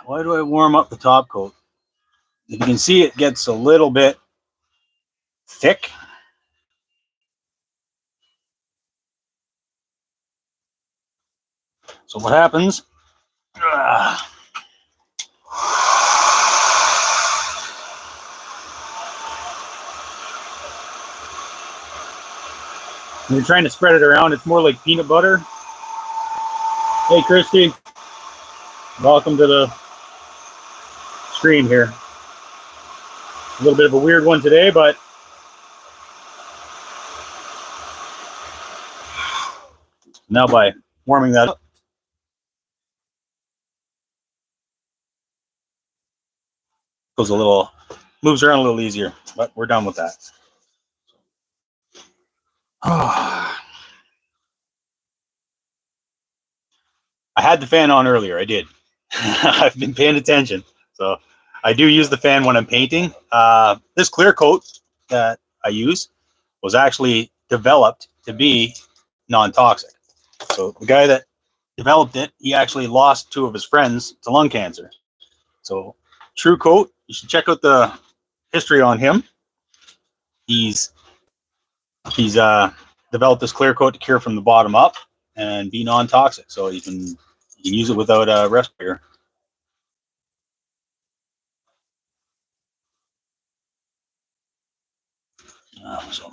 Why do I warm up the top coat? If you can see, it gets a little bit thick. So what happens? When you're trying to spread it around, it's more like peanut butter. Hey, Christy. Welcome to the stream here. A little bit of a weird one today, but now by warming that up, goes a little, moves around a little easier, but we're done with that. I had the fan on earlier. I did. I've been paying attention. So I do use the fan when I'm painting. This clear coat that I use was actually developed to be non-toxic. So the guy that developed it, he actually lost 2 of his friends to lung cancer. So True Coat, you should check out the history on him. He's developed this clear coat to cure from the bottom up and be non-toxic. So you can use it without a respirator. So.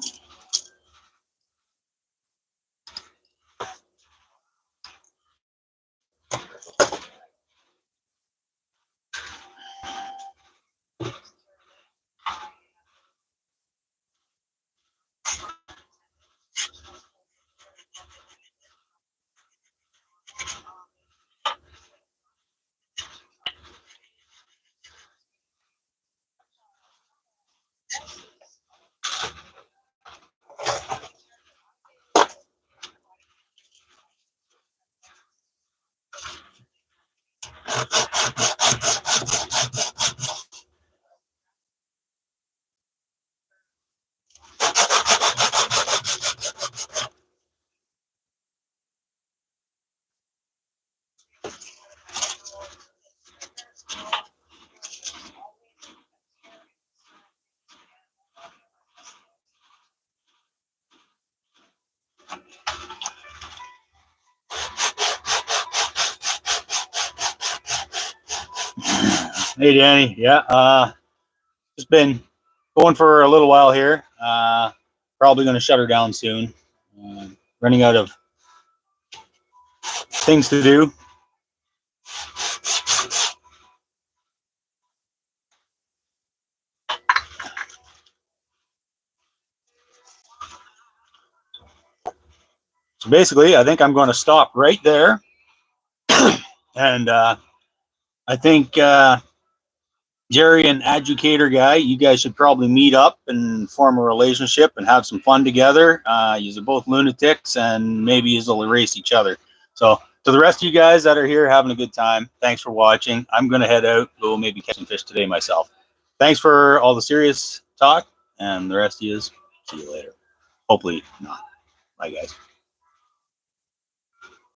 Hey, Danny. Yeah, just been going for a little while here. Probably going to shut her down soon. Running out of things to do. So basically, I think I'm going to stop right there. And I think Jerry and Educator Guy, you guys should probably meet up and form a relationship and have some fun together. You're both lunatics, and maybe you'll erase each other. So to the rest of you guys that are here having a good time, thanks for watching. I'm going to head out, go maybe catch some fish today myself. Thanks for all the serious talk, And the rest of you, see you later. Hopefully not. Bye, guys.